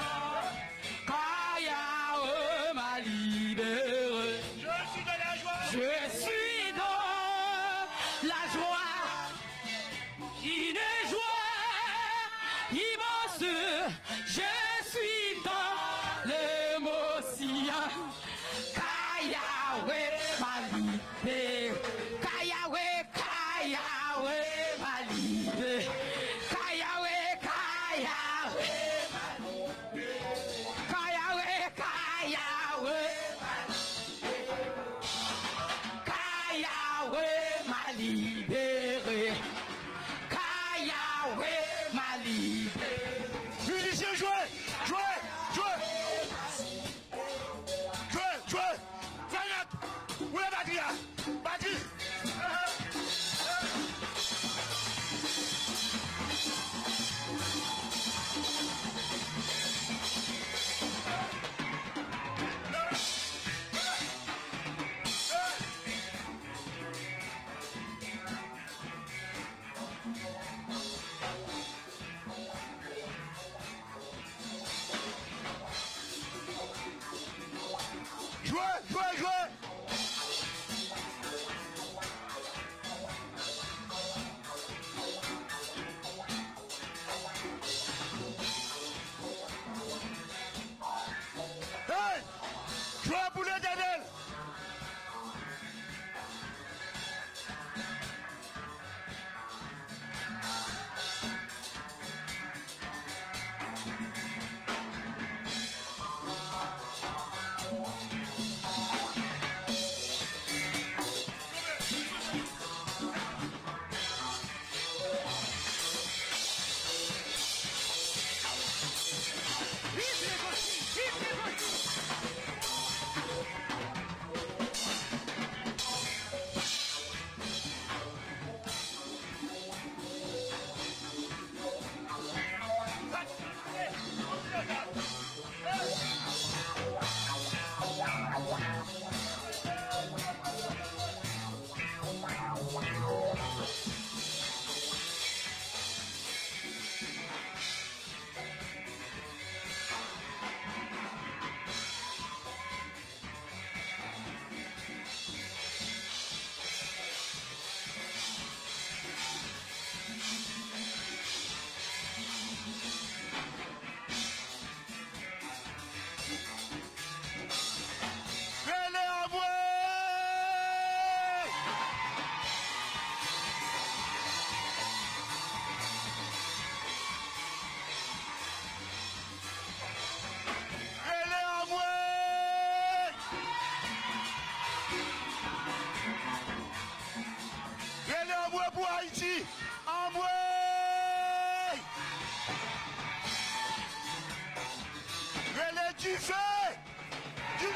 car Yahweh m'a libéré. Je suis dans la joie, une joie immense. Je suis dans l'émotion, car Yahweh m'a libéré. Car Yahweh m'a libéré. Car Yahweh m'a libéré. Car Yahweh m'a libéré. Musiciens, jouez. Zayak, où est Badia? Badi. Jouez. feu. Du...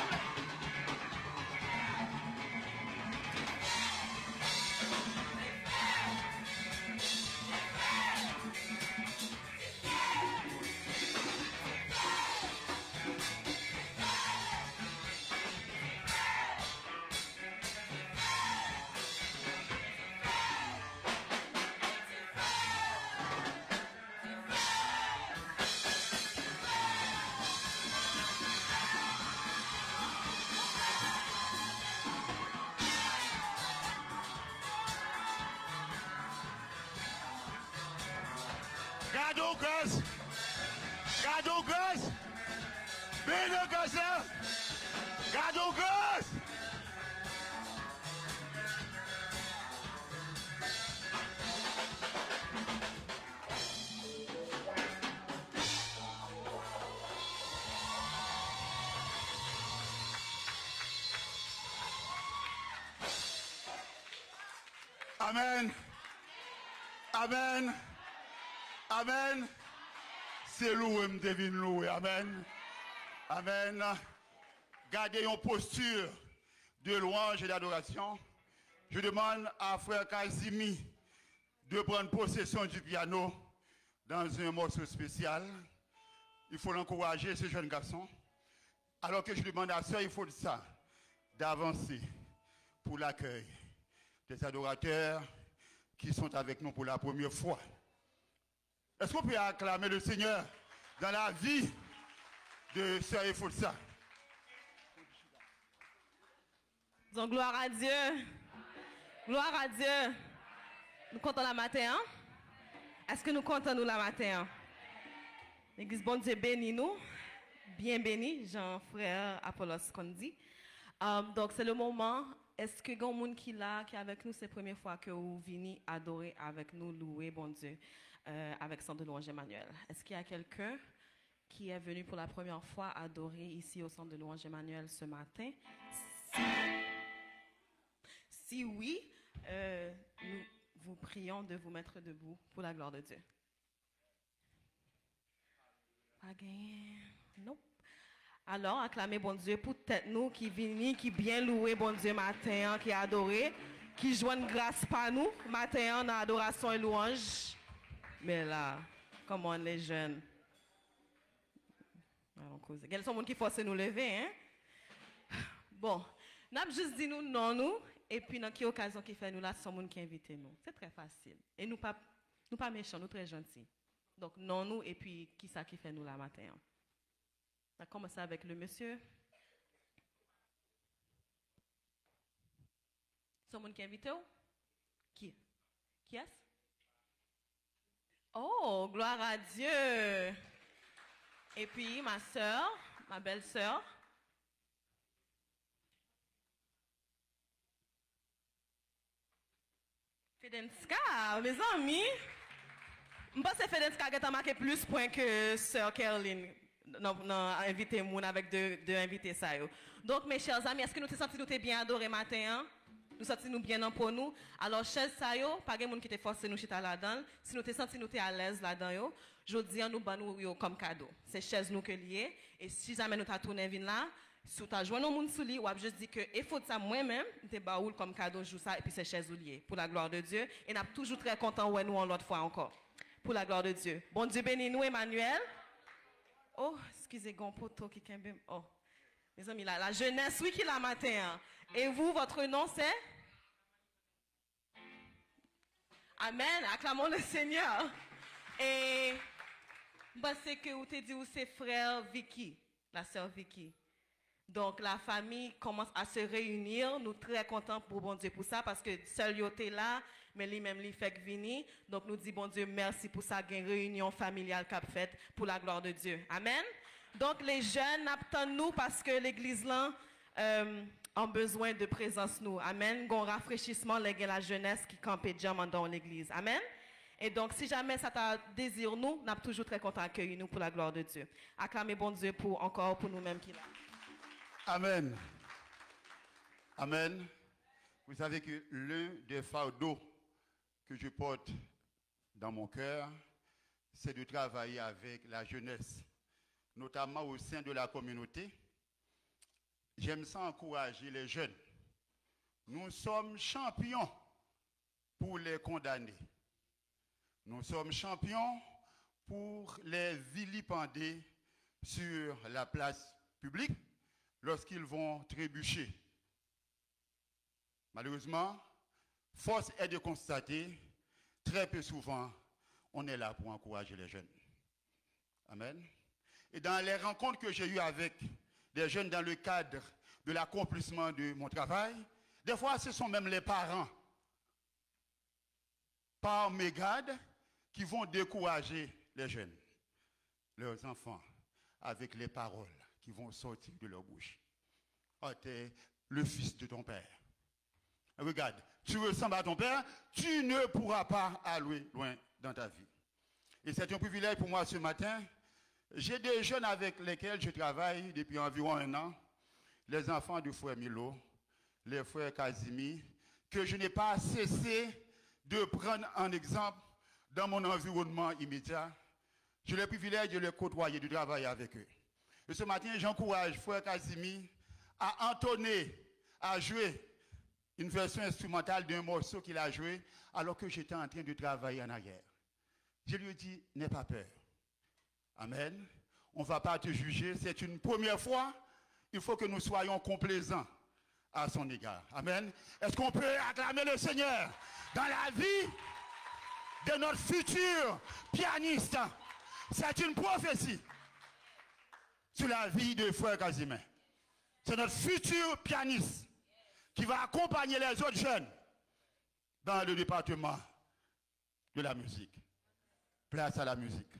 Gardons grâce. Gardons grâce. Bénis grâce. Gardons grâce. Amen. Amen. Amen. C'est loué, me devine loué. Amen. Amen. Gardez une posture de louange et d'adoration. Je demande à frère Kazimi de prendre possession du piano dans un morceau spécial. Il faut l'encourager, ce jeune garçon. Alors que je demande à sœur, il faut ça, d'avancer pour l'accueil des adorateurs qui sont avec nous pour la première fois. Est-ce qu'on peut acclamer le Seigneur dans la vie de sœur Efolsa? Donc, gloire à Dieu. Gloire à Dieu. Nous comptons la matin, hein? Est-ce que nous comptons nous la matin? L'église, bon Dieu, bénis nous. Bien béni, Jean-Frère Apollos qu'on dit. Donc, c'est le moment. Est-ce que il y a un monde qui est avec nous, c'est la première fois que vous venez adorer avec nous, louer, bon Dieu, avec Centre de louange Emmanuel? Est-ce qu'il y a quelqu'un qui est venu pour la première fois adorer ici au Centre de louange Emmanuel ce matin? Si oui, nous vous prions de vous mettre debout pour la gloire de Dieu. Pas gagné. Non. Alors, acclamez bon Dieu pour tête nous qui viennent, qui bien louer bon Dieu matin, qui adoré, qui joignent grâce par nous matin dans adoration et louange. Mais là, comment les jeunes? Quels sont les gens qui forcent nous lever, hein? Bon, nous avons juste dit nous non nous, et puis dans quelle occasion qui fait nous là, c'est les gens qui invitent nous. C'est très facile. Et nous pas méchants, nous très gentils. Donc non nous, et puis qui ça qui fait nous là matin? On a commencé avec le monsieur. C'est le monde qui invite ou? Qui? Qui est-ce? Oh, gloire à Dieu! Et puis ma soeur, ma belle-sœur. Fedenska, mes amis. Je pense que Fedenska a marqué plus de points que sœur Caroline. Non, invité moun avec deux invités ça yo. Donc mes chers amis, est-ce que nous te senti nous bien adoré matin? Hein? Nous senti nous bien pour nous. Alors chaise ça yo, pas gen moun qui te forcé nous chita là-dedans. Si nous te senti nous à l'aise là-dedans yo, jodi an nous ban nous yo comme cadeau. C'est chaise nous que lié et si jamais nous t'a tourné vin là, si tu as joint nous moun sou li, ou a juste dit que il faut ça moi-même, te baoul comme cadeau jou ça et puis c'est chaise ou lié pour la gloire de Dieu et n'a toujours très content ouais nous en l'autre fois encore. Pour la gloire de Dieu. Bon Dieu bénis nous Emmanuel. Oh, excusez, gon poto qui kembe. Oh, mes amis, la jeunesse, oui, qui la matin. Hein. Et vous, votre nom, c'est? Amen. Acclamons le Seigneur. Et, c'est que vous te dit, c'est frère Vicky, la sœur Vicky. Donc, la famille commence à se réunir. Nous sommes très contents pour bon Dieu pour ça, parce que seul yoté là, mais lui-même, lui fait venir. Donc, nous disons, bon Dieu, merci pour ça, une réunion familiale qu'a faite pour la gloire de Dieu. Amen. Donc, les jeunes, attendent-nous parce que l'église là, ont besoin de présence nous. Amen. Un rafraîchissement, la jeunesse qui campe déjà dans l'église. Amen. Et donc, si jamais ça t'a désir nous, nous sommes toujours très contents d'accueillir nous pour la gloire de Dieu. Acclamez bon Dieu encore pour nous-mêmes qui là. Amen. Amen. Vous savez que l'un des fardeaux que je porte dans mon cœur, c'est de travailler avec la jeunesse. notamment au sein de la communauté, j'aime ça encourager les jeunes. Nous sommes champions pour les condamner. Nous sommes champions pour les vilipender sur la place publique lorsqu'ils vont trébucher. Malheureusement, force est de constater, très peu souvent, on est là pour encourager les jeunes. Amen. Et dans les rencontres que j'ai eues avec des jeunes dans le cadre de l'accomplissement de mon travail, des fois ce sont même les parents, par mégarde, qui vont décourager les jeunes, leurs enfants, avec les paroles qui vont sortir de leur bouche. Oh, tu es le fils de ton père. Regarde, tu ressembles à ton père, tu ne pourras pas aller loin dans ta vie. Et c'est un privilège pour moi ce matin. J'ai des jeunes avec lesquels je travaille depuis environ 1 an, les enfants du frère Milo, les frères Casimir, que je n'ai pas cessé de prendre en exemple dans mon environnement immédiat. J'ai le privilège de les côtoyer, de travailler avec eux. Et ce matin, j'encourage frère Casimir à entonner, à jouer une version instrumentale d'un morceau qu'il a joué alors que j'étais en train de travailler en arrière. Je lui ai dit, n'aie pas peur. Amen. On ne va pas te juger, c'est une première fois. Il faut que nous soyons complaisants à son égard. Amen. Est-ce qu'on peut acclamer le Seigneur dans la vie de notre futur pianiste? C'est une prophétie sur la vie de frère Casimir. C'est notre futur pianiste qui va accompagner les autres jeunes dans le département de la musique. Place à la musique.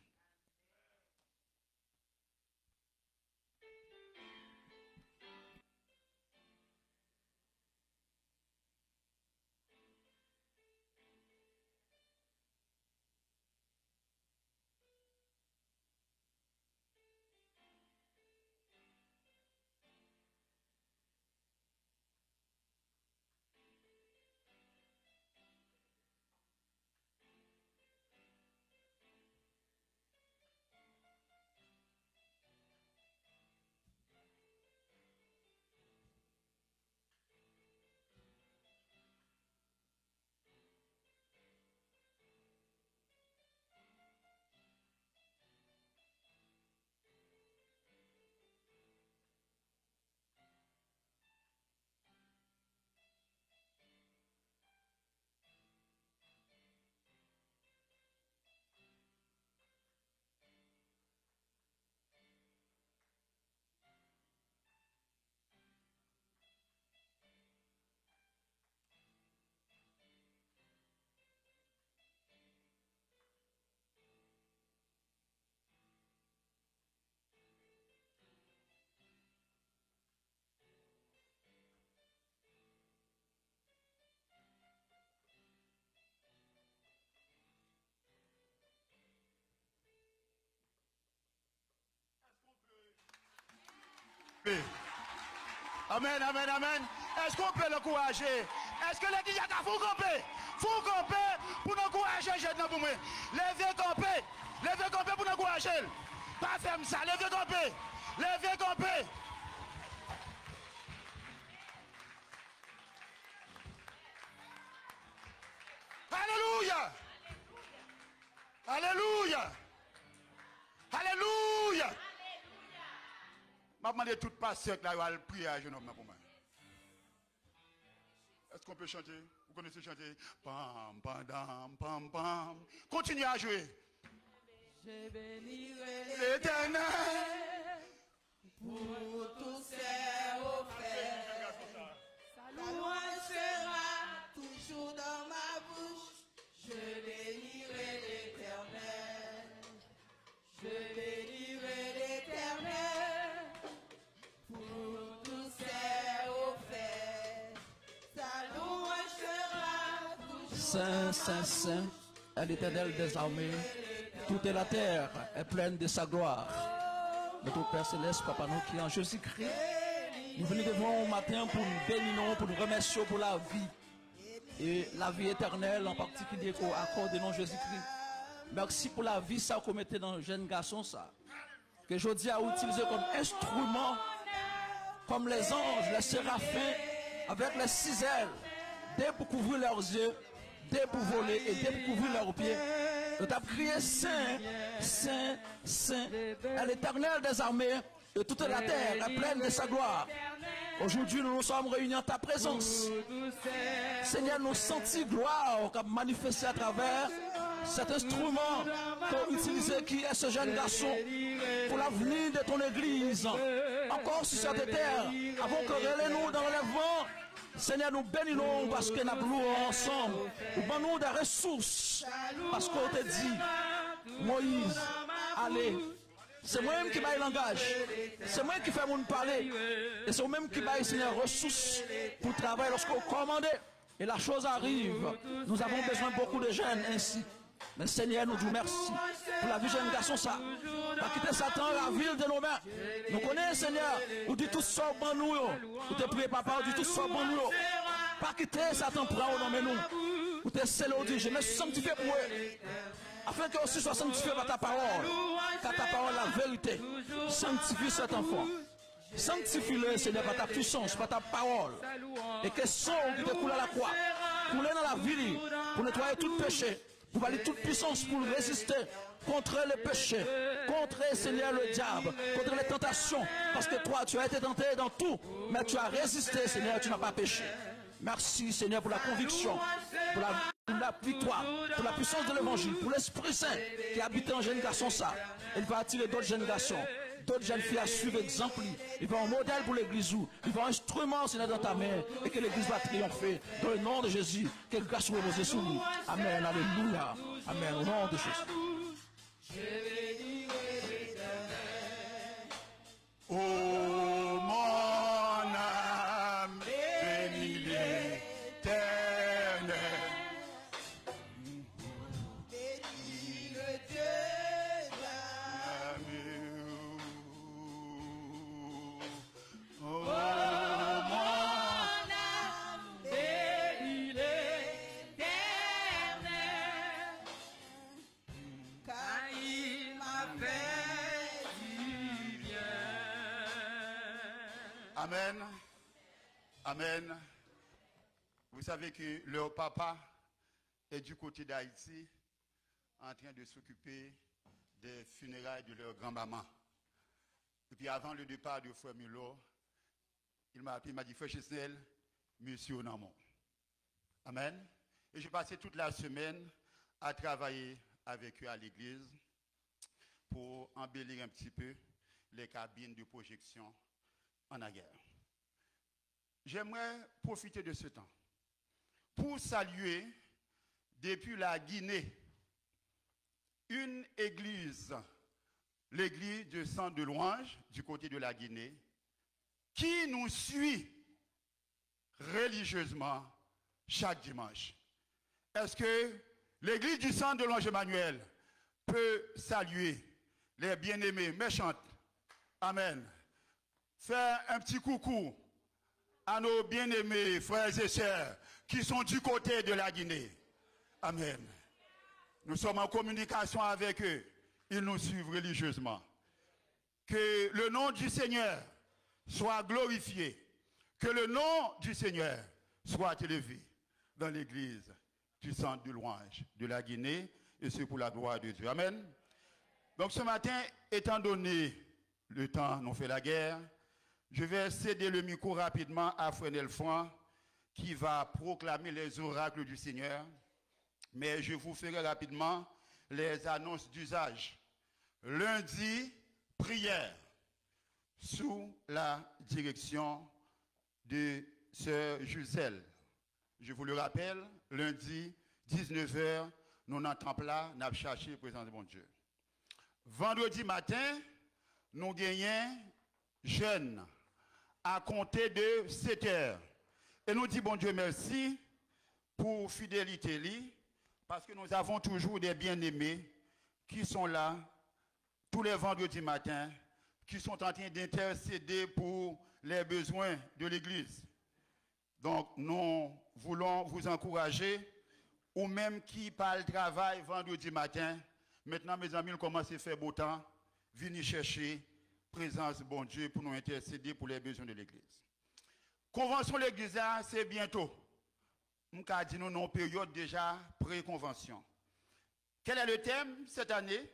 Amen, amen, amen. Est-ce qu'on peut l'encourager? Est-ce que les gens faut camper? Faut camper pour nous encourager, je dis pour moi. Levez camper pour nous encourager. Pas faire ça, levez camper. Alléluia. Alléluia. Alléluia. Je vais demander tout pasteur qui va prier à jeune homme pour moi. Est-ce qu'on peut chanter? Vous connaissez chanter? Pam, pam, dam, pam, pam. Continuez à jouer. Je bénirai L'Éternel pour tous ses offerts. Sa louange sera toujours dans ma bouche. Je bénirai l'Éternel. Je bénirai l'Éternel pour tous ses offerts. Sa louange sera toujours Saint, Saint, Saint est l'Éternel des armées. Toute la terre est pleine de sa gloire. Notre Père Céleste, Papa, nous qui en Jésus-Christ, nous venons devant au matin pour nous bénir, pour nous remercier pour la vie. Et la vie éternelle, en particulier qu'on accorde au nom de Jésus-Christ. Merci pour la vie ça qu'on mettait dans le jeune garçon ça. que je dis à utiliser comme instrument, comme les anges, les séraphins, avec les 6 ailes, dès pour couvrir leurs yeux, dès pour voler et dès pour couvrir leurs pieds. Nous avons crié Saint, Saint, Saint, à l'Éternel des armées, et toute la terre est pleine de sa gloire. Aujourd'hui, nous nous sommes réunis en ta présence. Seigneur, nous sentons gloire qu'a manifesté à travers cet instrument qu'on utilise qui est ce jeune garçon pour l'avenir de ton église. Encore sur cette terre, avant que relève-nous dans le vent. Seigneur, nous bénissons parce que nous avons ensemble. Nous avons des ressources. Parce qu'on te dit, Moïse, allez. C'est moi-même qui baille le langage. C'est moi qui fais mon parler. Et c'est moi-même qui baille, Seigneur, ressources pour travailler lorsqu'on commande. Et la chose arrive. Nous avons besoin de beaucoup de jeunes ainsi. Mais Seigneur, nous disons merci pour la vie jeune garçon ça. Pas quitter Satan, la ville de nos mains. Nous connaissons, Seigneur. Nous disons tout ça bon nous. Nous te prions, papa, nous disons tout ça bon nous. Pas quitter Satan, prend au nom de nous. Nous te scellons, je me suis sanctifié pour eux. Afin que aussi soit sanctifié par ta parole. Car ta parole est la vérité. Sanctifie cet enfant. Sanctifie-le, Seigneur, par ta puissance, par ta parole. Et que son qui te coule à la croix, couler dans la vie, pour nettoyer tout péché, pour valider toute puissance, pour résister contre le péché, contre, Seigneur, le diable, contre les tentations. Parce que toi, tu as été tenté dans tout, mais tu as résisté, Seigneur, tu n'as pas péché. Merci, Seigneur, pour la conviction, pour la victoire, pour la puissance de l'évangile, pour l'Esprit Saint qui habite en jeune garçon ça. Il va attirer d'autres jeunes garçons, d'autres jeunes filles à suivre exemple. Il va un modèle pour l'église, il va un instrument, Seigneur, dans ta main, et que l'église va triompher. Dans le nom de Jésus, que grâce soit posée sur nous. Amen, alléluia. Amen, au nom de Jésus. Oh mon âme, bénis l'Éternel. Bénis le Dieu Oh mon âme, bénis l'Éternel, car il m'a fait du bien. Amen. Amen. Vous savez que leur papa est du côté d'Haïti en train de s'occuper des funérailles de leur grand-maman. Et puis avant le départ de Frère Milo, il m'a appelé, il m'a dit, Frère Chesnel, monsieur Onamon. Amen. Et j'ai passé toute la semaine à travailler avec eux à l'église pour embellir un petit peu les cabines de projection en aguerre. J'aimerais profiter de ce temps pour saluer depuis la Guinée une église, l'église de Centre de Louange du côté de la Guinée, qui nous suit religieusement chaque dimanche. Est-ce que l'église du Centre de Louange Emmanuel peut saluer les bien-aimés méchantes? Amen. Faire un petit coucou à nos bien-aimés frères et sœurs qui sont du côté de la Guinée. Amen. Nous sommes en communication avec eux. Ils nous suivent religieusement. Que le nom du Seigneur soit glorifié. Que le nom du Seigneur soit élevé dans l'église du Centre de Louange de la Guinée, et c'est pour la gloire de Dieu. Amen. Donc ce matin, étant donné le temps, nous fait la guerre, je vais céder le micro rapidement à Frère Nelfouan qui va proclamer les oracles du Seigneur. Mais je vous ferai rapidement les annonces d'usage. Lundi, prière sous la direction de Sœur Gisèle. Je vous le rappelle, lundi, 19h, nous n'entendons pas, nous avons cherché le présence de mon Dieu. Vendredi matin, nous gagnons jeunes à compter de 7h. Et nous disons, bon Dieu, merci pour fidélité, parce que nous avons toujours des bien-aimés qui sont là tous les vendredis matins, qui sont en train d'intercéder pour les besoins de l'Église. Donc, nous voulons vous encourager, ou même qui par le travail vendredi matin. Maintenant, mes amis, il commence à faire beau temps. venir chercher présence bon Dieu pour nous intercéder pour les besoins de l'église. Convention de l'église, c'est bientôt. Nous avons dit nous, période déjà pré-convention. Quel est le thème cette année?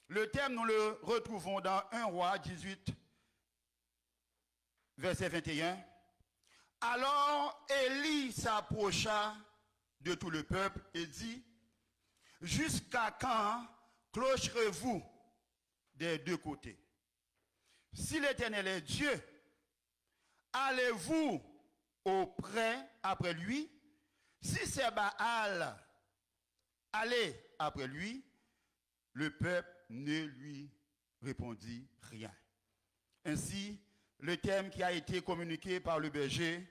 Le thème, nous le retrouvons dans 1 Roi 18, verset 21. Alors Élie s'approcha de tout le peuple et dit, jusqu'à quand clocherez-vous des deux côtés? Si l'Éternel est Dieu, allez-vous auprès après lui? Si c'est Baal, allez après lui. Le peuple ne lui répondit rien. Ainsi, le thème qui a été communiqué par le berger,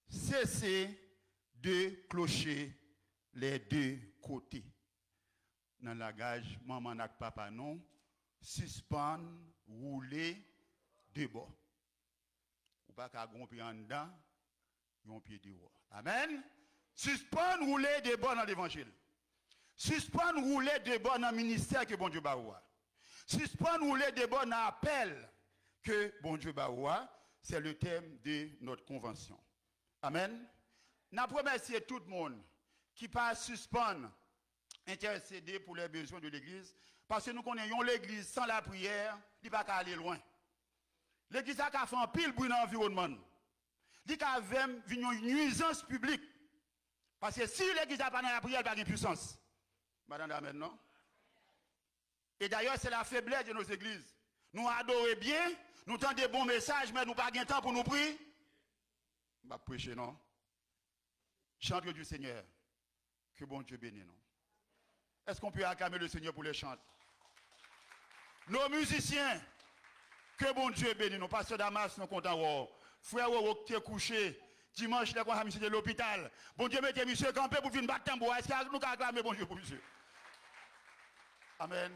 cessez de clocher les deux côtés. Dans la gage, maman n'a papa non, suspendre, rouler, de bord. Ou pas qu'à gon pied en dedans, yon pied dehors. Amen. Suspendre, rouler, de bord dans l'évangile. Suspendre, rouler, de bord dans le ministère que bon Dieu ba oua. Suspendre, rouler, de bord dans l'appel que bon Dieu ba oua. C'est le thème de notre convention. Amen. Nous remercions tout le monde qui passe suspendre, intercéder pour les besoins de l'église. Parce que nous connaissons l'église sans la prière, il ne peut pas aller loin. L'église a fait un pile bruit dans l'environnement. Il a fait une nuisance publique. Parce que si l'église n'a pas dans la prière, elle n'a pas de puissance. Madame, amen, non? Et d'ailleurs, c'est la faiblesse de nos églises. Nous adorons bien, nous tendons des bons messages, mais nous n'avons pas de temps pour nous prier. On va prêcher, non? Chante du Seigneur. Que bon Dieu bénisse, non? Est-ce qu'on peut acclamer le Seigneur pour les chants? Nos musiciens, que bon Dieu bénisse, nous. Pasteur Damas, nous comptons. Frère Woro qui est couché, dimanche, les gens de l'hôpital. Bon Dieu, mettez monsieur campé pour venir battre tambour. Est-ce que nous acclamer bon Dieu pour monsieur? Amen.